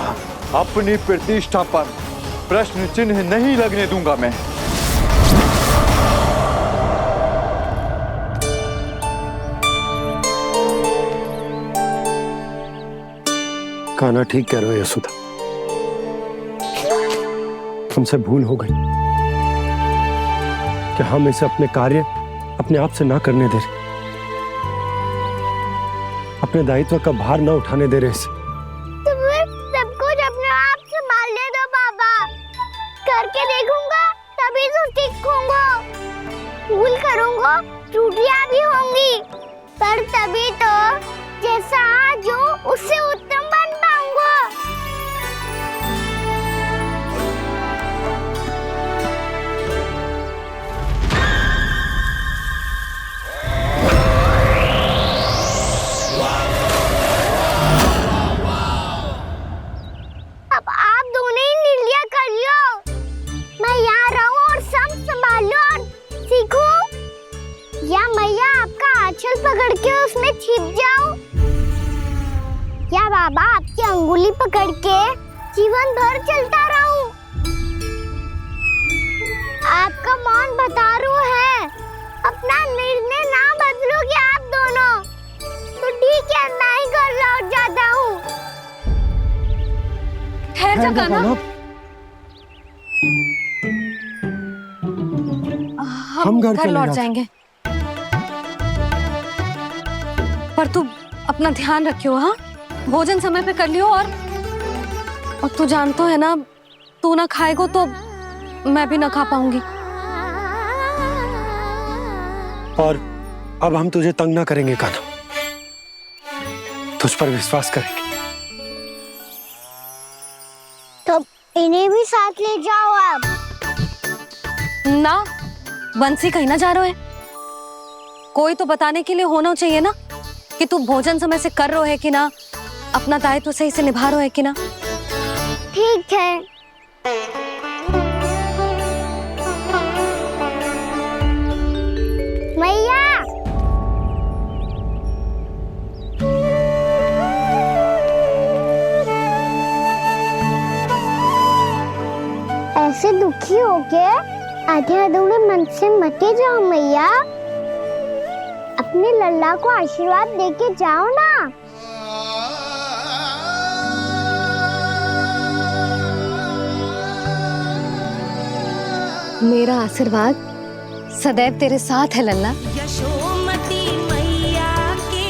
अपनी प्रतिष्ठा पर प्रश्न चिन्ह नहीं लगने दूंगा मैं। कान्हा ठीक कह रहे हो यशोदा, हमसे भूल हो गई कि हम इसे अपने कार्य अपने आप से ना करने दे रहे, अपने दायित्व का भार ना उठाने दे रहे इसे। तो फिर सब कुछ अपने आप से संभालने दो बाबा। करके देखूंगा तभी तो सीखूंगा। भूल करूंगा, त्रुटियां भी होंगी, पर तभी तो जैसा आज हूँ उससे उत्तम बन पाऊंगा। अब आप दोनों ही निर्णय कर लो। मैं यहाँ रहूं और सब संभालूं और सीखूं, या मैया आपका आंचल पकड़ के उसमें छिप जाऊं, या बाबा आपकी अंगुली पकड़ के जीवन भर चलता रहूं। आपका मौन बतारू है। अपना निर्णय ना बदलोगे आप दोनों तो ठीक है, मैं ही घर लौट जाता हूँ। ठहर जा कान्हा। हम घर लौट जाएंगे, पर तू अपना ध्यान रखियो। हाँ, भोजन समय पे कर लियो। और तू जानतो है ना, तू ना खाएगा तो मैं भी ना खा पाऊंगी। और अब हम तुझे तंग ना करेंगे कान्हा, तुझ पर विश्वास करेंगे। तो इन्हें भी साथ ले जाओ अब। ना बंसी कहीं ना जा रहे है, कोई तो बताने के लिए होना चाहिए ना कि तू भोजन समय से कर रहा है कि ना, अपना दायित्व सही से निभा रहा है कि ना। ठीक है। मैया ऐसे दुखी हो के आधे अधूरे मन से मत जाओ मैया, अपने लल्ला को आशीर्वाद देके जाओ ना। मेरा आशीर्वाद सदैव तेरे साथ है लल्ला। यशोमती मैया के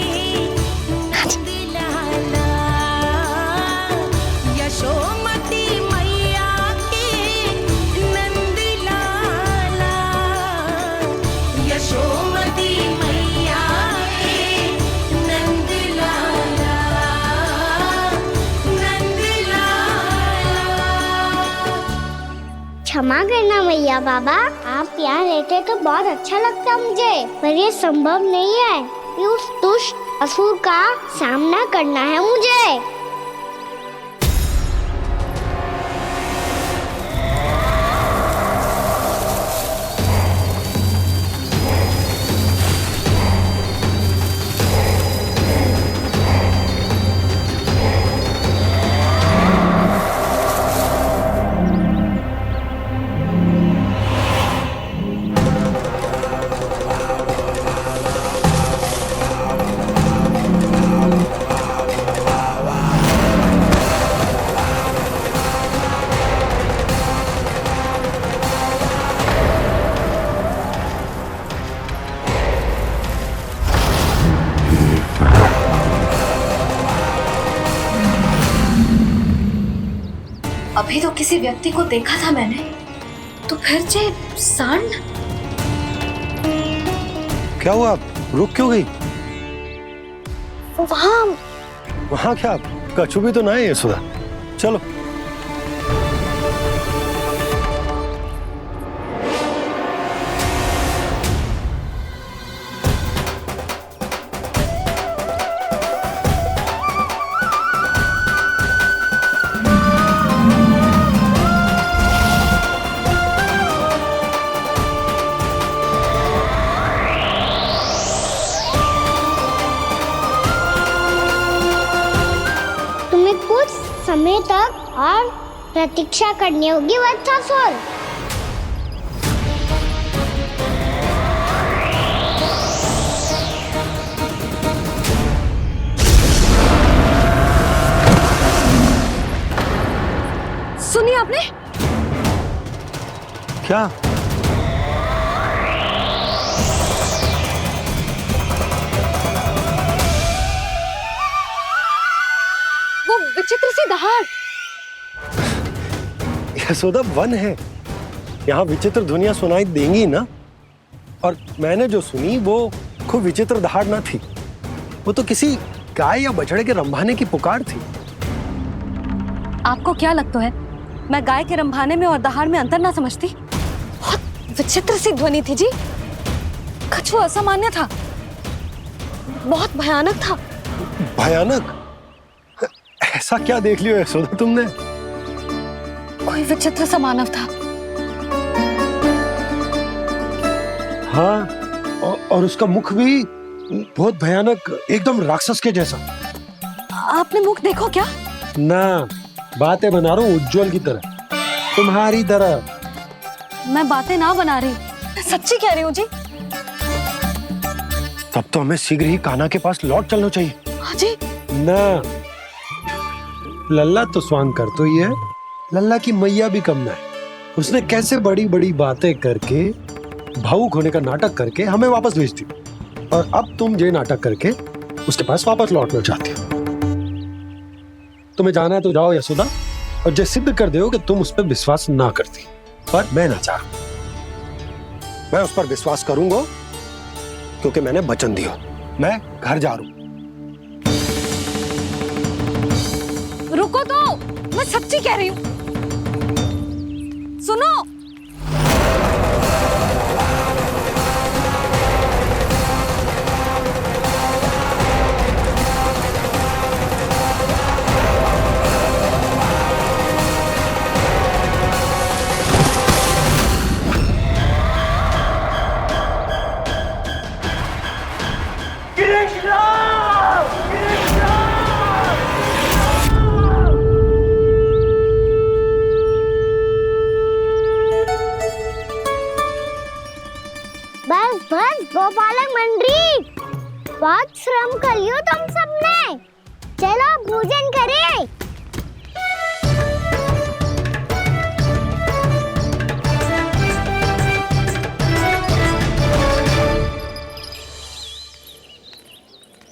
नंद लाला, यशोमती मैया के नंद लाला, यशोमती मैया के नंद लाला, नंद लाला। क्षमा करना मैया बाबा, आप यहाँ रहते तो बहुत अच्छा लगता मुझे, पर ये संभव नहीं है। ये उस दुष्ट असुर का सामना करना है मुझे। अभी तो किसी व्यक्ति को देखा था मैंने, तो फिर जे सांड। क्या हुआ, रुक क्यों गई? वहाँ क्या कछु भी तो ना है यशोदा, चलो। कुछ समय तक और प्रतीक्षा करनी होगी वत्सासुर। सुनिए आपने क्या? वो विचित्र सी दहाड़। यशोदा वन है, यहाँ विचित्र ध्वनियां सुनाई देंगी ना। और मैंने जो सुनी वो खूब विचित्र दहाड़ ना थी, वो तो किसी गाय या बछड़े के रंभाने की पुकार थी। आपको क्या लगता है मैं गाय के रंभाने में और दहाड़ में अंतर ना समझती? बहुत विचित्र सी ध्वनि थी जी, कुछ वो असामान्य था, बहुत भयानक था। भयानक? ऐसा क्या देख लियो यशोदा तुमने? कोई विचित्र सा मानव था। हाँ, और उसका मुख भी बहुत भयानक, एकदम राक्षस के जैसा। आपने मुख देखो क्या? ना, बातें बना रहा हूँ उज्जवल की तरह, तुम्हारी तरह। मैं बातें ना बना रही, मैं सच्ची कह रही हूँ जी। तब तो हमें शीघ्र ही कान्हा के पास लौट चलना चाहिए। हाँ जी। ना, लल्ला तो स्वांग कर तो ही है, लल्ला की मैया भी कम ना है। उसने कैसे बड़ी बड़ी बातें करके, भावुक होने का नाटक करके हमें वापस भेज दी, और अब तुम ये नाटक करके उसके पास वापस लौटना चाहती हो। तुम्हें जाना है तो जाओ यशोदा, और जो सिद्ध कर दे कि तुम उस पर विश्वास ना करती। पर मैं ना चाह, मैं उस पर विश्वास करूंगा क्योंकि मैंने वचन दिया। मैं घर जा रहा हूं। रुको तो, मैं सच्ची कह रही हूँ। सुनो, बस बस गोपालक मंडली, बहुत श्रम कर लियो तुम सबने। चलो भोजन करें।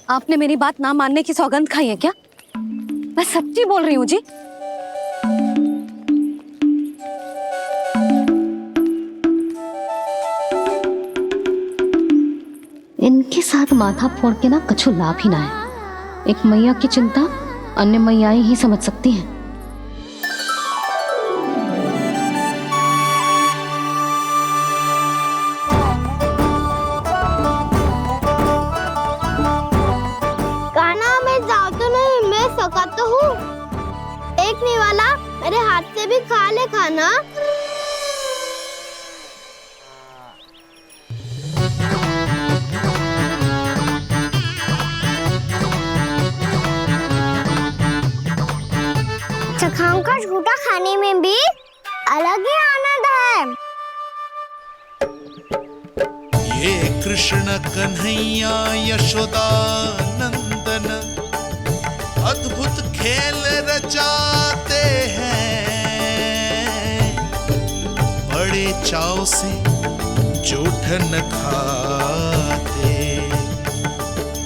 आपने मेरी बात ना मानने की सौगंध खाई है क्या? मैं सच्ची बोल रही हूँ जी। इनके साथ माथा फोड़ के ना कछु लाभ ही ना है। एक मैया की चिंता अन्य मैयाएं ही समझ सकती हैं। कान्हा, मैं जाऊँ तो नहीं, मैं सका तो हूँ। एक नहीं वाला मेरे हाथ से भी खा ले खाना। चखाओं का झूठा खाने में भी अलग ही आनंद है। ये कृष्ण कन्हैया यशोदा नंदन अद्भुत खेल रचाते हैं, बड़े चाव से जूठन खाते,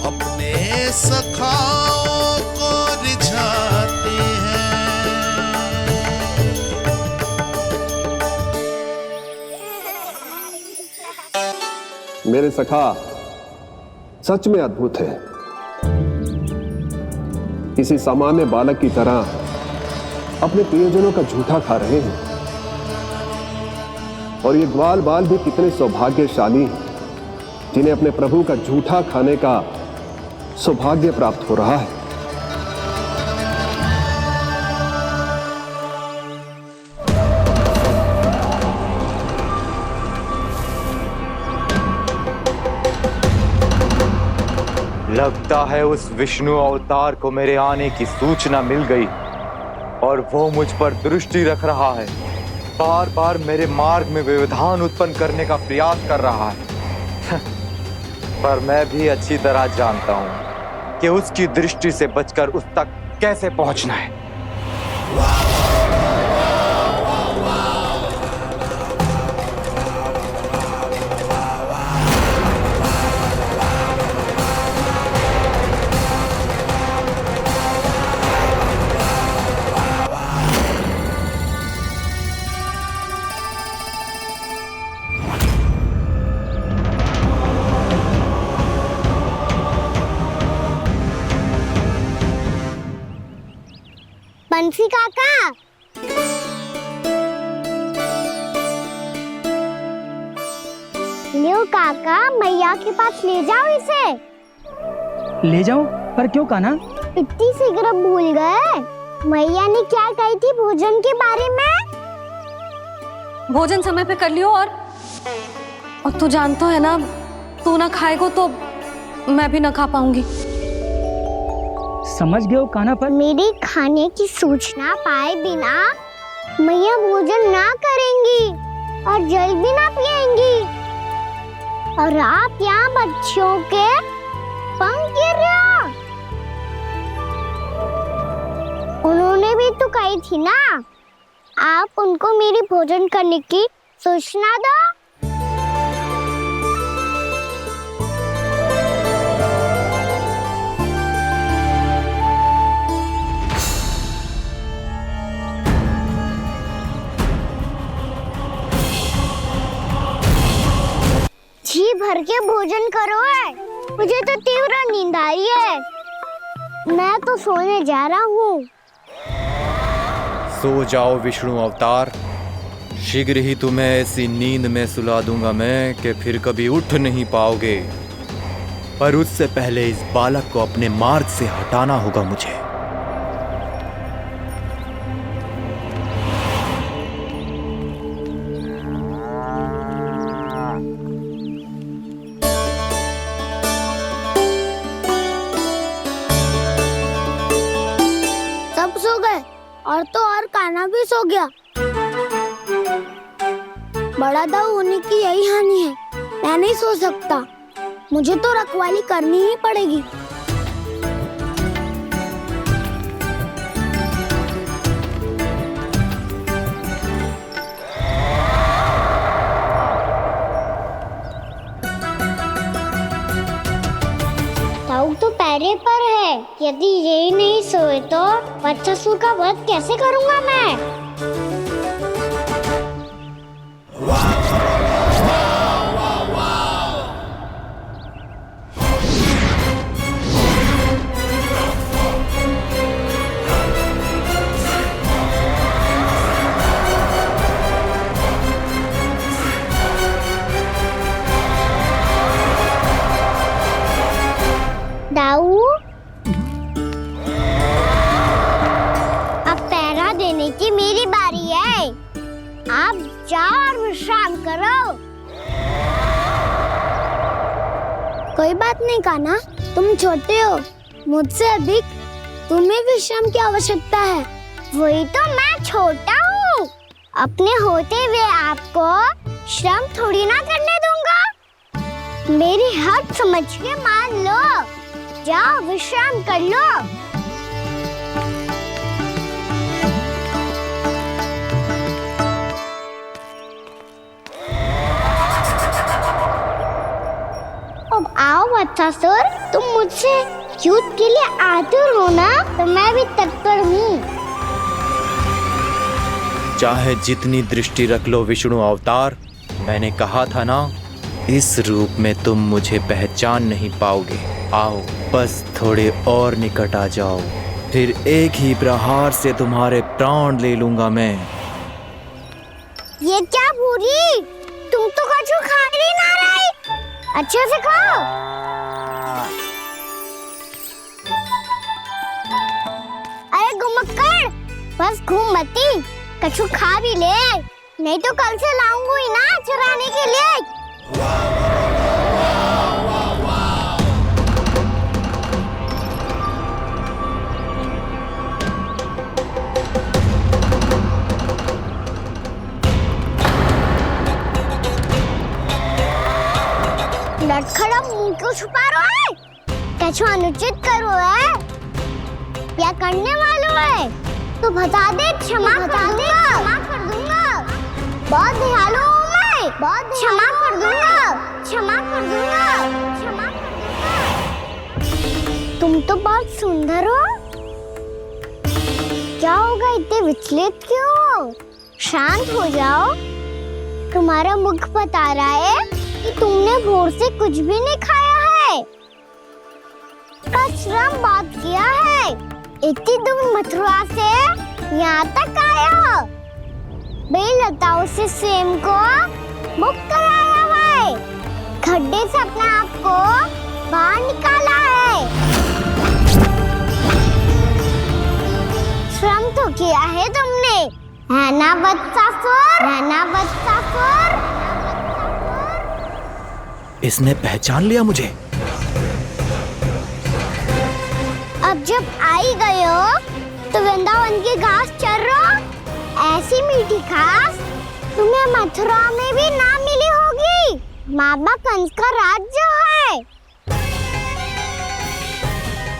अपने सखाओं को रिझाते हैं। मेरे सखा सच में अद्भुत है। किसी सामान्य बालक की तरह अपने प्रियजनों का झूठा खा रहे हैं। और ये ग्वाल बाल भी कितने सौभाग्यशाली हैं जिन्हें अपने प्रभु का झूठा खाने का सौभाग्य प्राप्त हो रहा है। लगता है उस विष्णु अवतार को मेरे आने की सूचना मिल गई और वो मुझ पर दृष्टि रख रहा है। बार बार मेरे मार्ग में व्यवधान उत्पन्न करने का प्रयास कर रहा है। पर मैं भी अच्छी तरह जानता हूं कि उसकी दृष्टि से बचकर उस तक कैसे पहुंचना है। बंसी काका, लियो काका, मैया के पास ले जाओ इसे। ले जाओ? पर क्यों कान्हा? इतनी शीघ्र भूल गए? मैया ने क्या कही थी भोजन के बारे में? भोजन समय पे कर लियो। और तू जानता है ना, तू ना खाएगा तो मैं भी ना खा पाऊंगी। समझ गए हो कान्हा? पर मेरे खाने की सूचना पाए बिना मैया भोजन ना करेंगी और जल भी ना पिएंगी। और आप यहाँ बच्चों के पंख गिर रहे हो। उन्होंने भी तो कही थी ना, आप उनको मेरी भोजन करने की सूचना दो। जी भर के भोजन करो है। मुझे तो तीव्र नींद आई है। मैं तो सोने जा रहा हूँ। सो जाओ विष्णु अवतार, शीघ्र ही तुम्हें ऐसी नींद में सुला दूंगा मैं कि फिर कभी उठ नहीं पाओगे। पर उससे पहले इस बालक को अपने मार्ग से हटाना होगा मुझे। सब सो गए और तो और कान्हा भी सो गया। बड़ा दाऊ होने की यही हानि है। मैं नहीं सो सकता। मुझे तो रखवाली करनी ही पड़ेगी। दाऊ तो पैरे पर है। यदि यही नहीं सोए तो वत्सासुर का वध कैसे करूंगा मैं? दाऊ, अब पहरा देने की मेरी बारी है। आप जाओ और विश्राम करो। कोई बात नहीं कान्हा, तुम छोटे हो। मुझसे अधिक तुम्हें विश्राम की आवश्यकता है। वही तो, मैं छोटा हूँ। अपने होते हुए आपको श्रम थोड़ी ना करने दूंगा। मेरी हद समझ के मान लो। जाओ विश्राम कर लो। अब आओ वत्सासुर, तुम मुझसे युद्ध के लिए आतुर हो ना, तो मैं भी तत्पर हूँ। चाहे जितनी दृष्टि रख लो विष्णु अवतार, मैंने कहा था ना, इस रूप में तुम मुझे पहचान नहीं पाओगे। आओ बस थोड़े और निकट आ जाओ, फिर एक ही प्रहार से तुम्हारे प्राण ले लूंगा मैं। ये क्या भूरी, तुम तो कछु खा ही ना रही। अच्छे से खाओ। अरे घुमक्कड़, बस घूम मती, कछु खा भी ले, नहीं तो कल से लाऊंगी ना चुराने के लिए। लटखड़ा मुंह क्यों छुपा रहा है? कछु अनुचित करो है या करने वालों है तो बता दे, क्षमा कर दूंगा। बहुत दयालु हूँ मैं, बहुत क्षमा कर दूंगा। तुम तो बहुत सुंदर हो। क्या होगा, इतने विचलित क्यों हो? शांत हो जाओ। तुम्हारा मुख बता रहा है कि तुमने भोर से कुछ भी नहीं खाया है। श्रम बात किया है। इतनी दूर मथुरा से यहाँ तक आया हो। बेलताओं से सेम को मुक्त कराया हुआ है। खड्डे से अपने आप को बाहर निकाला है। श्रम तो किया है तुमने, है ना वत्सासुर? इसने पहचान लिया मुझे। अब जब आई गए हो तो वृंदावन की घास चर रहो। ऐसी मीठी घास तुम्हें मथुरा में भी ना मिली होगी। मामा कंस का राज्य है।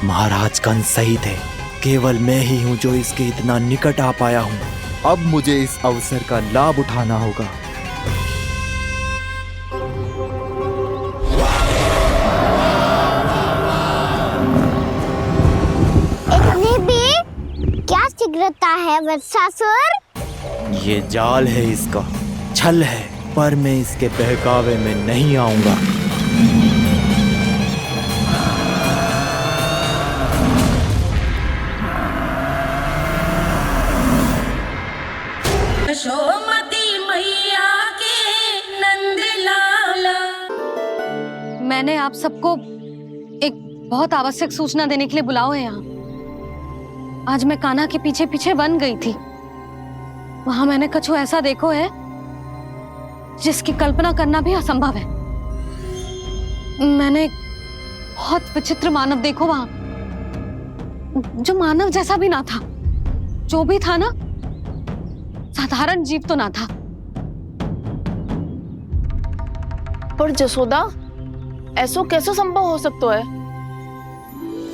महाराज कंस सही थे, केवल मैं ही हूँ जो इसके इतना निकट आ पाया हूँ। अब मुझे इस अवसर का लाभ उठाना होगा। इतनी भी क्या शीघ्रता है वत्सासुर? ये जाल है इसका, छल है, पर मैं इसके बहकावे में नहीं आऊंगा। यशोमती मैया के नंद लाला। मैंने आप सबको एक बहुत आवश्यक सूचना देने के लिए बुलाओ है यहाँ। आज मैं कान्हा के पीछे पीछे वन गई थी। वहां मैंने कछु ऐसा देखो है जिसकी कल्पना करना भी असंभव है। मैंने बहुत विचित्र मानव देखो वहां, जो मानव जैसा भी ना था। जो भी था ना, साधारण जीव तो ना था। पर जसोदा, ऐसो कैसे संभव हो सकता है?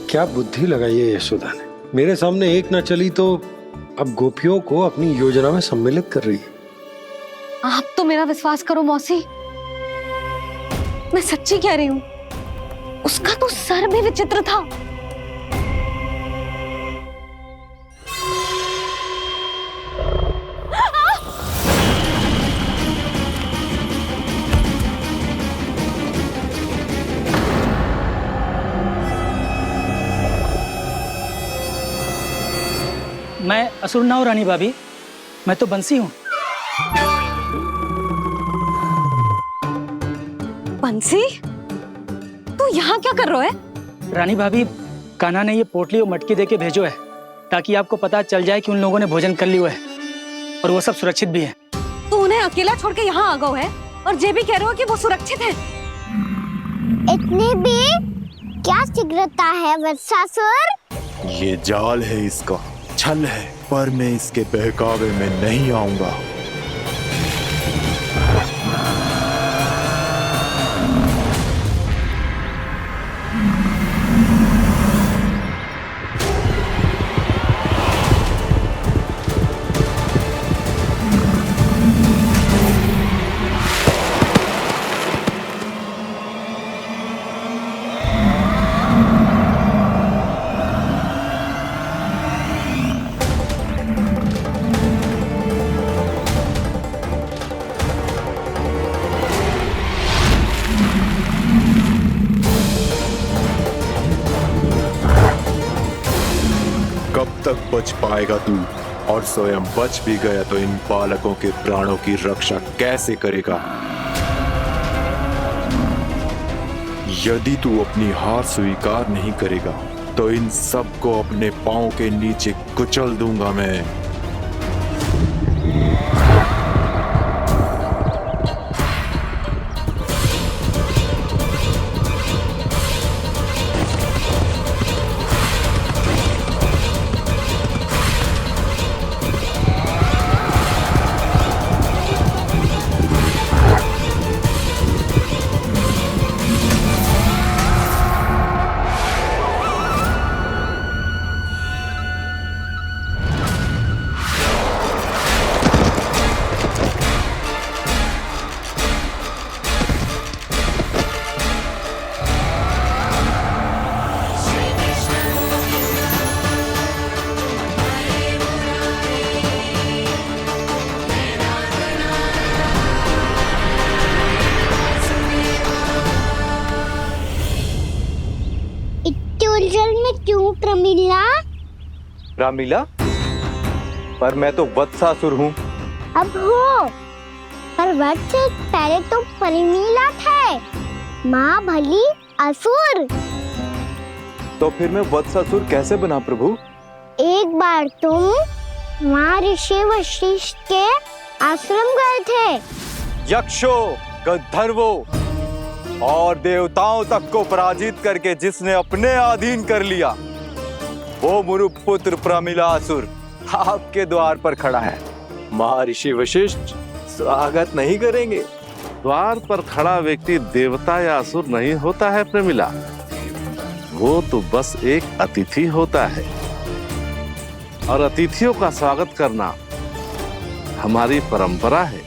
क्या बुद्धि लगाई है यशोदा ने। मेरे सामने एक ना चली तो अब गोपियों को अपनी योजना में सम्मिलित कर रही है। आप तो मेरा विश्वास करो मौसी, मैं सच्ची कह रही हूं। उसका तो सर भी विचित्र था। मैं असुर ना हूं रानी भाभी, मैं तो बंसी हूँ। बंसी, तू यहाँ क्या कर रहा है? रानी भाभी, कान्हा ने ये पोटली और मटकी देके भेजो है ताकि आपको पता चल जाए कि उन लोगों ने भोजन कर लिया है और वो सब सुरक्षित भी है। तू उन्हें अकेला छोड़ के यहाँ आ गया है और जे भी कह रहे हो कि वो सुरक्षित है। इतनी भी क्या शीघ्रता है वत्सासुर? ये जाल है, इसका छल है, पर मैं इसके बहकावे में नहीं आऊंगा। कब तक बच पाएगा तू? और स्वयं बच भी गया तो इन बालकों के प्राणों की रक्षा कैसे करेगा? यदि तू अपनी हार स्वीकार नहीं करेगा तो इन सबको अपने पांव के नीचे कुचल दूंगा मैं। उलझन में क्यों प्रमिला? रामलीला, पर मैं तो वत्सासुर हूँ। अब हो, पर वत्स से पहले तो प्रमिला थे। माँ भली असुर। तो फिर मैं वत्सासुर कैसे बना प्रभु? एक बार तुम वहाँ ऋषि वशिष्ठ के आश्रम गए थे। यक्षो, गंधर्वो और देवताओं तक को पराजित करके जिसने अपने अधीन कर लिया, वो मुरुपुत्र प्रमिलासुर आपके द्वार पर खड़ा है। महर्षि वशिष्ठ स्वागत नहीं करेंगे? द्वार पर खड़ा व्यक्ति देवता या असुर नहीं होता है प्रमिला, वो तो बस एक अतिथि होता है और अतिथियों का स्वागत करना हमारी परंपरा है।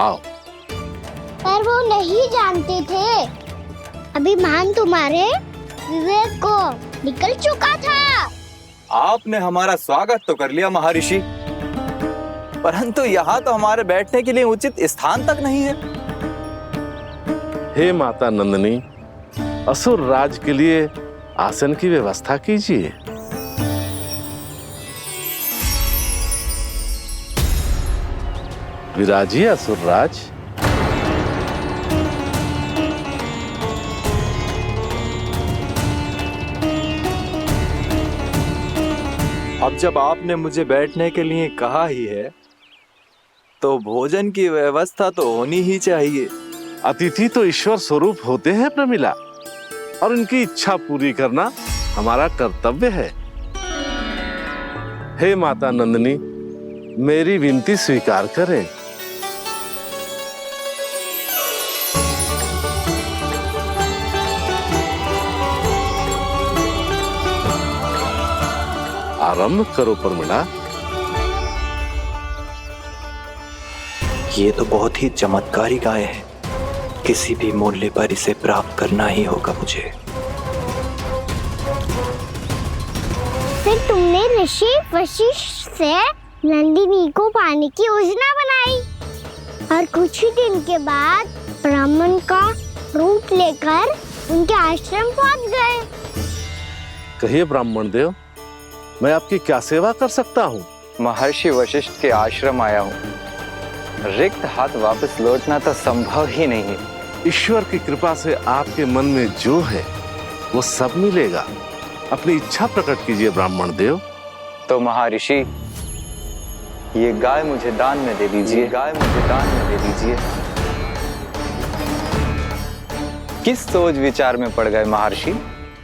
आओ। पर वो नहीं जानते थे। अभिमान तुम्हारे विवेक को निकल चुका था। आपने हमारा स्वागत तो कर लिया महर्षि, परंतु यहाँ तो हमारे बैठने के लिए उचित स्थान तक नहीं है। हे माता नंदिनी, असुर राज के लिए आसन की व्यवस्था कीजिए। विराजिए असुर राज। अब जब आपने मुझे बैठने के लिए कहा ही है तो भोजन की व्यवस्था तो होनी ही चाहिए। अतिथि तो ईश्वर स्वरूप होते हैं प्रमिला, और उनकी इच्छा पूरी करना हमारा कर्तव्य है। हे माता नंदिनी, मेरी विनती स्वीकार करें। आरंभ करो प्रमिला। ये तो बहुत ही चमत्कारी गाय है, किसी भी मूल्य पर इसे प्राप्त करना ही होगा मुझे। फिर तुमने ऋषि वशिष्ठ से नंदिनी को पाने की योजना बनाई और कुछ ही दिन के बाद ब्राह्मण का रूप लेकर उनके आश्रम पहुंच गए। कहिए ब्राह्मण देव, मैं आपकी क्या सेवा कर सकता हूँ? महर्षि वशिष्ठ के आश्रम आया हूँ। रिक्त हाथ वापस लौटना तो संभव ही नहीं है। ईश्वर की कृपा से आपके मन में जो है वो सब मिलेगा। अपनी इच्छा प्रकट कीजिए ब्राह्मण देव। तो महर्षि, ये गाय मुझे दान में दे दीजिए। गाय मुझे दान में दे दीजिए। किस सोच विचार में पड़ गए महर्षि?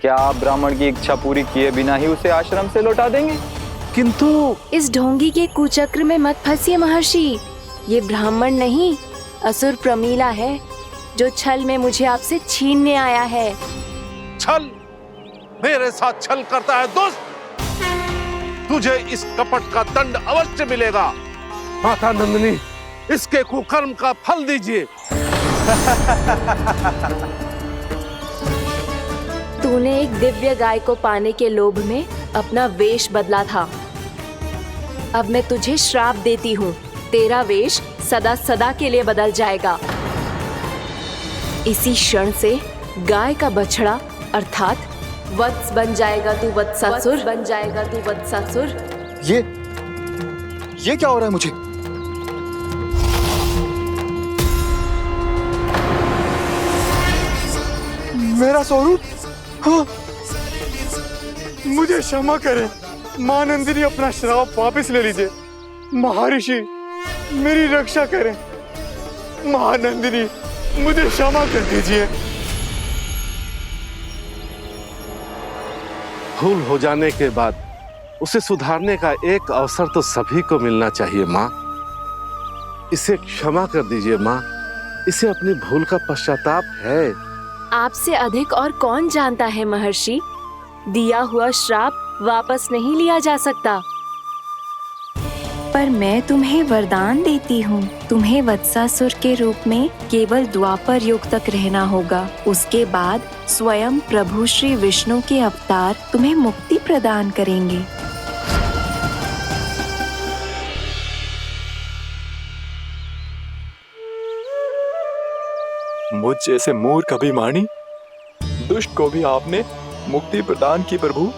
क्या आप ब्राह्मण की इच्छा पूरी किए बिना ही उसे आश्रम से लौटा देंगे? किंतु इस ढोंगी के कुचक्र में मत फंसिए महर्षि। ये ब्राह्मण नहीं, असुर प्रमीला है जो छल में मुझे आपसे छीनने आया है। छल? मेरे साथ छल करता है दुष्ट? तुझे इस कपट का दंड अवश्य मिलेगा। माता नंदिनी, इसके कुकर्म का फल दीजिए। तूने एक दिव्य गाय को पाने के लोभ में अपना वेश बदला था। अब मैं तुझे श्राप देती हूँ, तेरा वेश सदा सदा के लिए बदल जाएगा। इसी क्षण से गाय का बछड़ा अर्थात वत्स बन जाएगा तू वत्सासुर। बन जाएगा तू वत्सासुर। ये क्या हो रहा है मुझे? मेरा स्वरूप? हाँ। मुझे क्षमा करें मां नंदिनी, अपना श्राप वापस ले लीजिए। महर्षि, मेरी रक्षा करें। मां नंदिनी, मुझे क्षमा कर दीजिए। भूल हो जाने के बाद उसे सुधारने का एक अवसर तो सभी को मिलना चाहिए माँ। इसे क्षमा कर दीजिए माँ, इसे अपनी भूल का पश्चाताप है। आपसे अधिक और कौन जानता है महर्षि, दिया हुआ श्राप वापस नहीं लिया जा सकता। पर मैं तुम्हें वरदान देती हूँ, तुम्हें वत्सासुर के रूप में केवल द्वापर युग तक रहना होगा। उसके बाद स्वयं प्रभु श्री विष्णु के अवतार तुम्हें मुक्ति प्रदान करेंगे। मुझ जैसे मूर्ख अभिमानी दुष्ट को भी आपने मुक्ति प्रदान की प्रभु।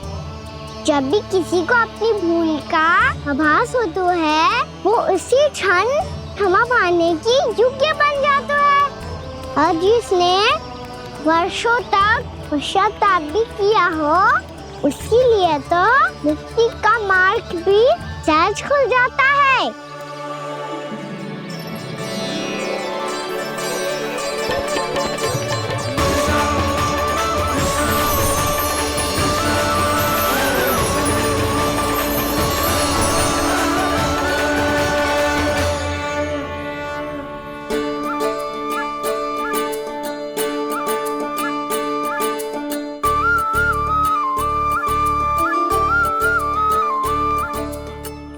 जब भी किसी को अपनी भूल का आभास होता है, वो उसी क्षण क्षमा पाने की योग्य बन जाता है। और जिसने वर्षों तक पश्चाताप भी किया हो, उसके लिए तो मुक्ति का मार्ग भी सहज खुल जाता है।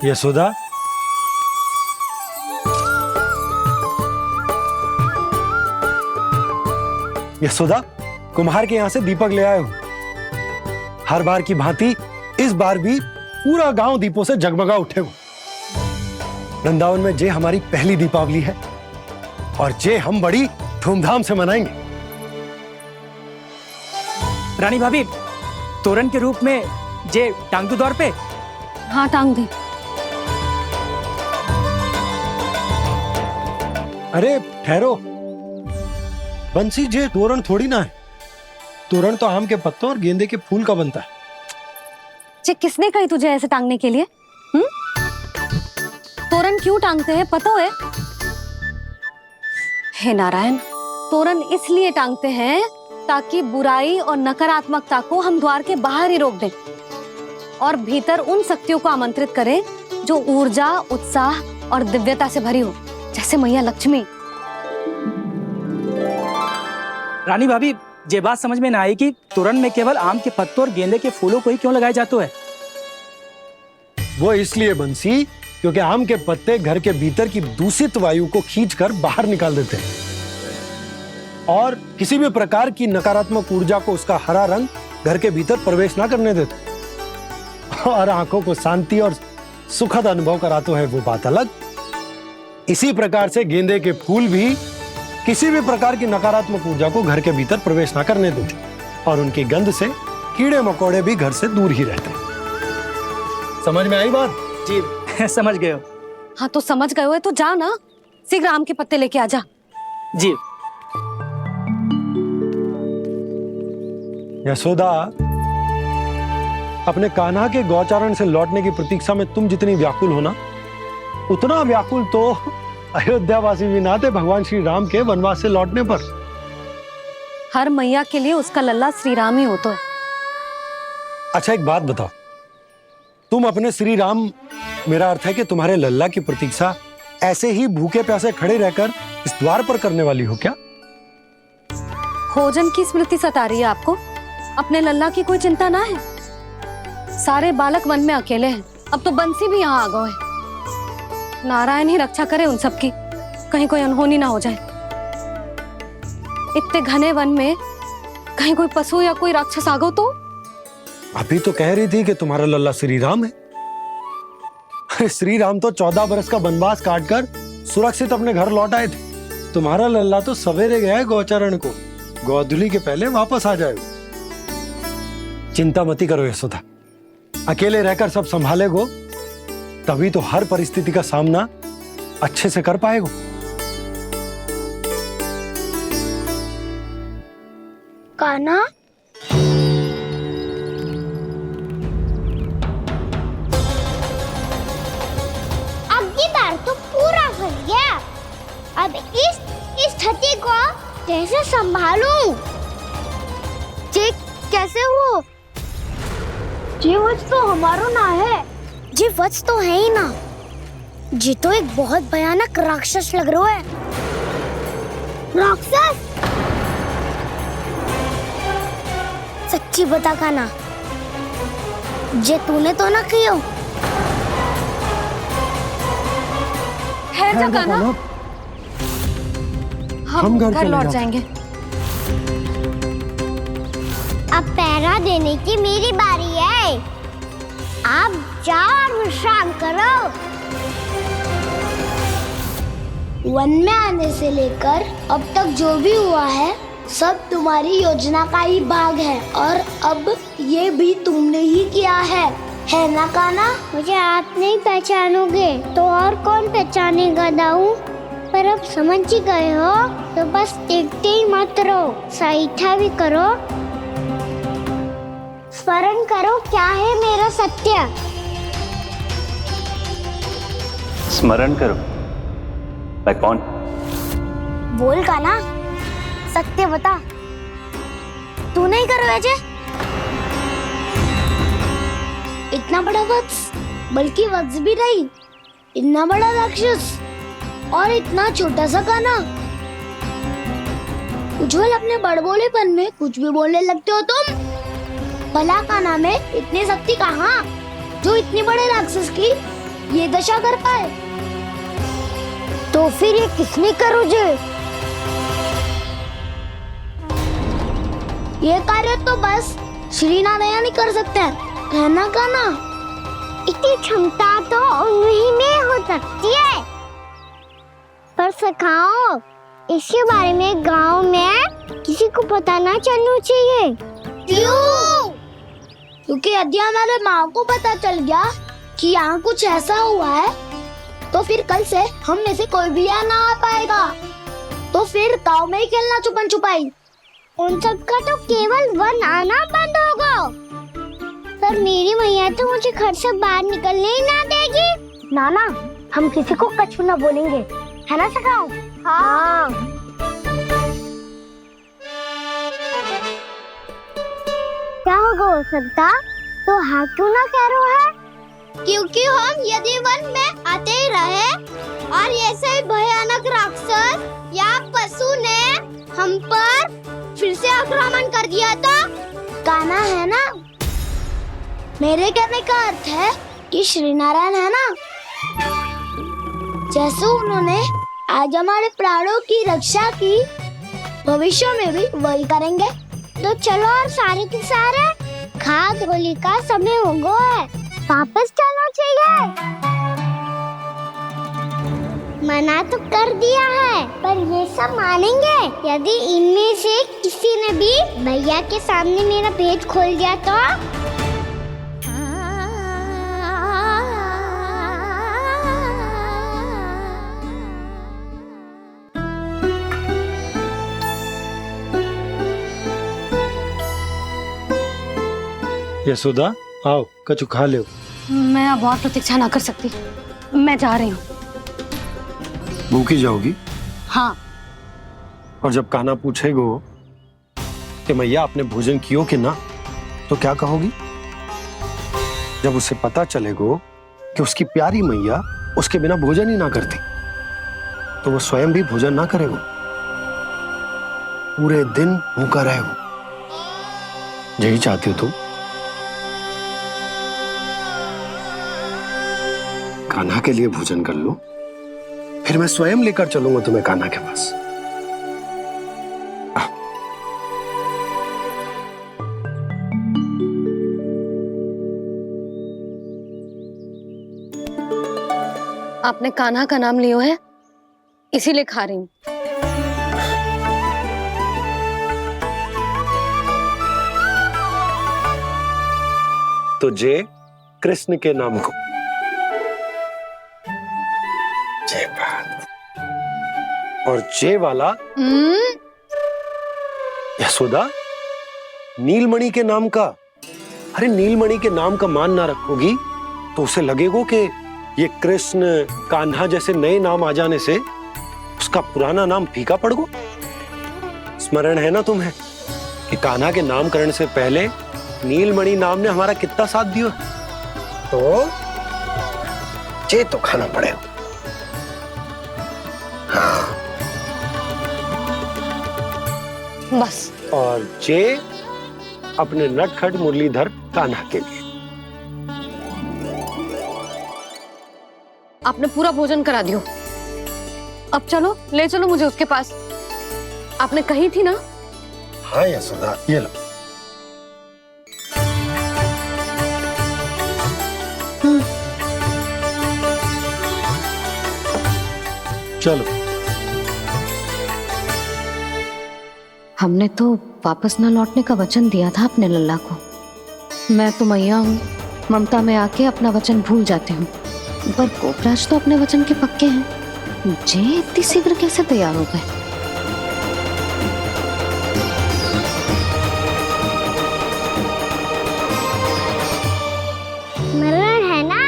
यशोदा, यशोदा, कुम्हार के यहाँ से दीपक ले आए हूँ। हर बार की भांति इस बार भी पूरा गांव दीपों से जगमगा उठे हो। वृंदावन में जे हमारी पहली दीपावली है और जे हम बड़ी धूमधाम से मनाएंगे। रानी भाभी, तोरण के रूप में जे टांग दो द्वार पे। हाँ, टांग दे। अरे ठहरो, बंसी, जे तोरण थोड़ी ना है। तोरण तो आम के पत्तों और गेंदे के फूल का बनता है। जे किसने कही तुझे ऐसे टांगने के लिए? तोरण क्यों टांगते हैं पता है? हे नारायण, तोरण इसलिए टांगते हैं ताकि बुराई और नकारात्मकता को हम द्वार के बाहर ही रोक दें और भीतर उन शक्तियों को आमंत्रित करें जो ऊर्जा, उत्साह और दिव्यता से भरी हो, जैसे मैया लक्ष्मी। रानी भाभी, ये बात समझ में ना आई कि तोरण में केवल आम के पत्तों और गेंदे के फूलों को ही क्यों लगाया जाता है? वो इसलिए बंसी, क्योंकि आम के पत्ते घर के भीतर की दूषित वायु को खींचकर बाहर निकाल देते हैं और किसी भी प्रकार की नकारात्मक ऊर्जा को उसका हरा रंग घर के भीतर प्रवेश ना करने देते और आंखों को शांति और सुखद अनुभव कराता है, वो बात अलग। इसी प्रकार से गेंदे के फूल भी किसी भी प्रकार की नकारात्मक ऊर्जा को घर के भीतर प्रवेश ना करने देते और उनकी गंध से कीड़े मकोड़े भी घर से दूर ही रहते हैं। समझ में आई बात? जी समझ गए हो। हाँ, तो समझ गए हो तो जा ना, शीघ्र आम के पत्ते लेके आ जा। जी। यशोदा, अपने कान्हा के गौचारण से लौटने की प्रतीक्षा में तुम जितनी व्याकुल हो ना, उतना व्याकुल तो अयोध्यावासी भी ना थे भगवान श्री राम के वनवास से लौटने पर। हर मैया के लिए उसका लल्ला श्री राम ही होता है। अच्छा, एक बात बताओ, तुम अपने श्री राम, मेरा अर्थ है कि तुम्हारे लल्ला की प्रतीक्षा ऐसे ही भूखे प्यासे खड़े रहकर इस द्वार पर करने वाली हो क्या? भोजन की स्मृति सता रही है आपको? अपने लल्ला की कोई चिंता ना है। सारे बालक वन में अकेले हैं, अब तो बंसी भी यहाँ आ गए हैं। नारायण ही रक्षा करे उन सबकी, कहीं कोई अनहोनी ना हो जाए। इतने घने वन में कहीं कोई पशु या कोई राक्षस आ गो तो? अभी तो कह रही थी कि तुम्हारा लल्ला श्री राम है। श्री राम तो 14 बरस का वनवास काटकर सुरक्षित अपने घर लौट आए थे। तुम्हारा लल्ला तो सवेरे गया है गौचरण को, गोधूली के पहले वापस आ जाएगा। चिंता मती करो यशोदा, अकेले रहकर सब संभालेगो तभी तो हर परिस्थिति का सामना अच्छे से कर पाएगो। कान्हा, अब की बार तो पूरा फंस गया। अब इस स्थिति को कैसे संभालूं? जी कैसे हो? जी वच तो हमारो ना है। जी वच तो है ही ना। जी तो एक बहुत भयानक राक्षस लग रहा है। राक्षस? सच्ची बता कान्हा, जे तूने तो ना कियो? ठहर जा कान्हा, हम घर लौट जाएंगे। अब पहरा देने की मेरी बारी है। आप जाओ और विश्राम करो। वन में आने से लेकर अब तक जो भी हुआ है सब तुम्हारी योजना का ही भाग है और अब ये भी तुमने ही किया है ना कान्हा? मुझे आप नहीं पहचानोगे तो और कौन पहचानेगा दाऊ? पर अब समझ ही गए हो तो बस देखते ही मत रहो, सईठा भी करो, स्मरण करो क्या है मेरा सत्य। स्मरण करो? मैं कौन? बोल कान्हा, सत्य बता। तू नहीं करो अजय? इतना बड़ा वत्स, बल्कि वत्स भी नहीं, इतना बड़ा राक्षस और इतना छोटा सा कान्हा। उज्जवल, अपने बड़बोलेपन में कुछ भी बोलने लगते हो तुम। भला कान्हा में इतनी शक्ति कहाँ जो इतने बड़े राक्षस की ये दशा कर पाए? तो फिर ये किसने करो जे? ये कार्य तो बस श्री नारायण ही कर सकते हैं, है ना कान्हा? इतनी क्षमता तो उन्हीं में हो सकती है। पर सखाओ, इसके बारे में गांव में किसी को पता ना चलना चाहिए। क्यों? क्योंकि यदि हमारे माँ को पता चल गया कि यहाँ कुछ ऐसा हुआ है, तो फिर कल से हम में से कोई भी यहाँ ना आ पाएगा। तो फिर गाँव में ही खेलना छुपन छुपाई। उन सब का तो केवल वन आना बंद होगा। पर मेरी मैया तो मुझे घर से बाहर निकलने ही ना देगी। नाना, हम किसी को कछु ना बोलेंगे, है ना सखाओ? हाँ। क्या होगा हो सकता? तो हाँ क्यों ना कह रहा है? क्योंकि हम यदि वन में आते ही रहे और ऐसे ही भयानक राक्षस या पशु ने हम पर फिर से आक्रमण कर दिया तो कान्हा है ना, मेरे कहने का अर्थ है कि श्री नारायण है ना, जैसे उन्होंने आज हमारे प्राणों की रक्षा की, भविष्य में भी वही करेंगे। तो चलो और सारे के सारे खाद होली का समय हो गया है, वापस चलना चाहिए। मना तो कर दिया है, पर ये सब मानेंगे यदि इनमें से किसी ने भी भैया के सामने मेरा पेट खोल दिया तो? यशोदा, आओ कछु खा लो। मैं अब और प्रतीक्षा ना कर सकती, मैं जा रही हूँ। भूखी जाओगी? हाँ। और जब कान्हा पूछेगो कि मैया आपने भोजन कियो कि ना, तो क्या कहोगी? जब उसे पता चलेगो कि उसकी प्यारी मैया उसके बिना भोजन ही ना करती, तो वो स्वयं भी भोजन ना करेगो, पूरे दिन भूखा रहेगो। यही चाहती हो तुम? कान्हा के लिए भोजन कर लो, फिर मैं स्वयं लेकर चलूंगा तुम्हें कान्हा के पास। आपने कान्हा का नाम लियो है, इसीलिए खा रही हूँ। तो जय कृष्ण के नाम को। जय बात। और जय वाला यशोदा, नीलमणि के नाम का। अरे नीलमणि के नाम का मान ना रखोगी तो उसे लगेगा कि ये कृष्ण कान्हा जैसे नए नाम आ जाने से उसका पुराना नाम फीका पड़ गो। स्मरण है ना तुम्हें कि कान्हा के नामकरण से पहले नीलमणि नाम ने हमारा कितना साथ दिया? तो चे तो खाना पड़ेगा। हाँ। बस। और चे अपने नटखट मुरलीधर कान्हा के लिए। आपने पूरा भोजन करा दियो, अब चलो, ले चलो मुझे उसके पास। आपने कही थी ना? हाँ यशोदा, ये लो। चलो। हमने तो वापस ना लौटने का वचन दिया था अपने लल्ला को। मैं तो मैया हूँ, ममता में आके अपना वचन भूल जाती हूँ, पर गोपराज तो अपने वचन के पक्के हैं। जे इतनी शीघ्र कैसे तैयार हो गए? मरण है ना,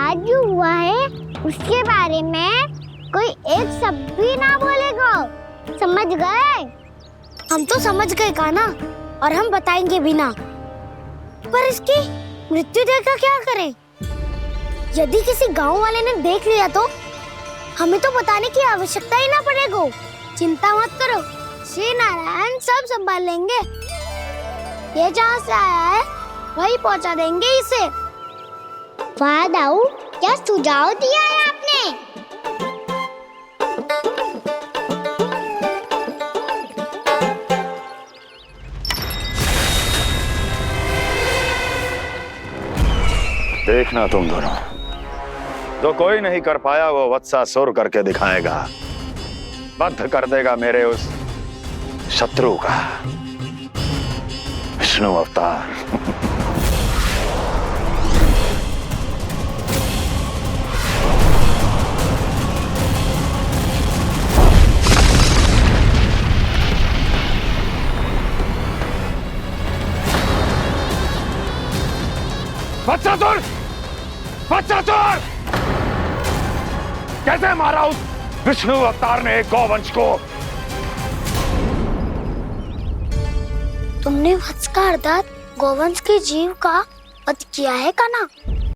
आज जो हुआ है उसके बारे में कोई एक शब्द भी ना बोलेगा, समझ गए? हम तो समझ गए कान्हा, और हम बताएंगे भी ना। पर इसकी मृत्यु देखकर क्या करें? यदि किसी गांव वाले ने देख लिया तो हमें तो बताने की आवश्यकता ही ना पड़ेगा। चिंता मत करो, श्री नारायण सब संभाल लेंगे। ये जहाँ से आया है वही पहुँचा देंगे इसे। वाह दाऊ, क्या सुझाव दिया है आपने? देखना तुम दोनों, जो कोई नहीं कर पाया वो वत्सासुर करके दिखाएगा, बद्ध कर देगा मेरे उस शत्रु का विष्णु अवतार। वत्सासुर! वत्सासुर! कैसे मारा उस विष्णु अवतार ने गौवंश को? तुमने वत्स का अर्थात गौवंश के जीव का वध किया है कान्हा?